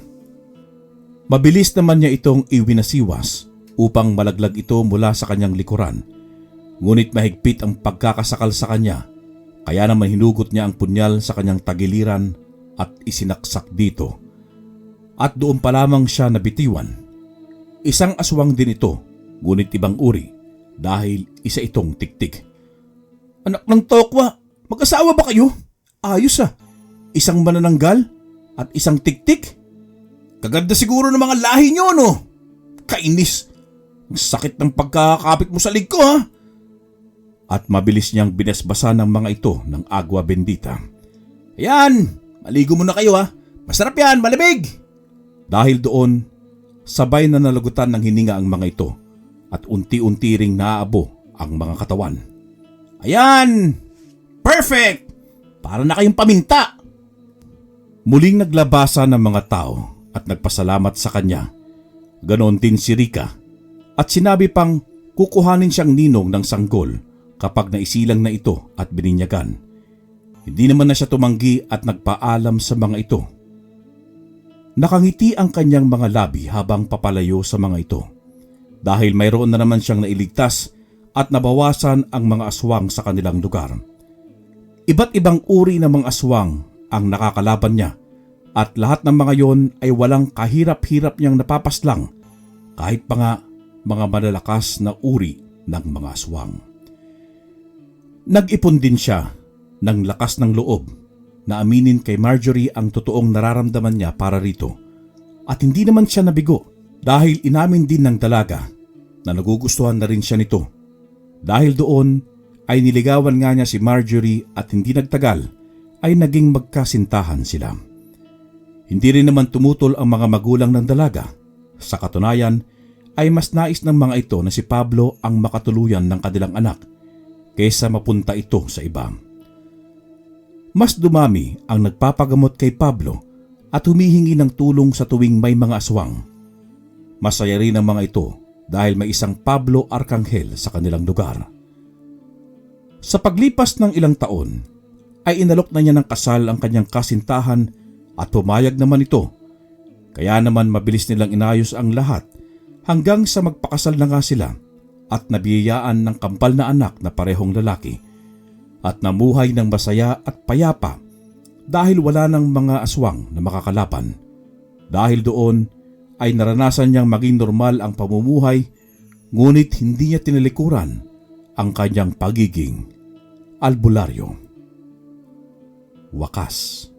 Mabilis naman niya itong iwinasiwas upang malaglag ito mula sa kanyang likuran. Ngunit mahigpit ang pagkakasakal sa kanya, kaya naman hinugot niya ang punyal sa kanyang tagiliran at isinaksak dito. At doon pa lamang siya nabitiwan. Isang aswang din ito, ngunit ibang uri dahil isa itong tiktik. "Anak ng tokwa, mag-asawa ba kayo? Ayos ah, isang manananggal at isang tiktik. Kaganda siguro ng mga lahi niyo, no? Kainis, ang sakit ng pagkakapit mo sa lig ko ha." At mabilis niyang binasbasa ng mga ito ng agwa bendita. "Ayan, maligo muna kayo ha. Masarap yan, malamig." Dahil doon, sabay na nalagutan ng hininga ang mga ito at unti-unti ring naaabo ang mga katawan. "Ayan! Perfect! Para na kayong paminta!" Muling naglabasa ng mga tao at nagpasalamat sa kanya. Ganoon din si Rica at sinabi pang kukuhanin siyang ninong ng sanggol kapag naisilang na ito at bininyagan. Hindi naman na siya tumanggi at nagpaalam sa mga ito. Nakangiti ang kanyang mga labi habang papalayo sa mga ito dahil mayroon na naman siyang nailigtas at nabawasan ang mga aswang sa kanilang lugar. Iba't ibang uri ng mga aswang ang nakakalaban niya at lahat ng mga yon ay walang kahirap-hirap niyang napapaslang kahit pa nga mga malalakas na uri ng mga aswang. Nag-ipon din siya ng lakas ng loob na aminin kay Marjorie ang totoong nararamdaman niya para rito. At hindi naman siya nabigo dahil inamin din ng dalaga na nagugustuhan na rin siya nito. Dahil doon ay niligawan nga niya si Marjorie at hindi nagtagal ay naging magkasintahan sila. Hindi rin naman tumutol ang mga magulang ng dalaga. Sa katunayan ay mas nais ng mga ito na si Pablo ang makatuluyan ng kanilang anak kaysa mapunta ito sa iba. Mas dumami ang nagpapagamot kay Pablo at humihingi ng tulong sa tuwing may mga aswang. Masaya rin ang mga ito dahil may isang Pablo Arcangel sa kanilang lugar. Sa paglipas ng ilang taon, ay inalok na niya ng kasal ang kanyang kasintahan at pumayag naman ito. Kaya naman mabilis nilang inayos ang lahat hanggang sa magpakasal na nga sila at nabiyayaan ng kampal na anak na parehong lalaki at namuhay ng masaya at payapa dahil wala ng mga aswang na makakalaban. Dahil doon ay naranasan niyang maging normal ang pamumuhay, ngunit hindi niya tinalikuran ang kanyang pagiging albularyo. Wakas.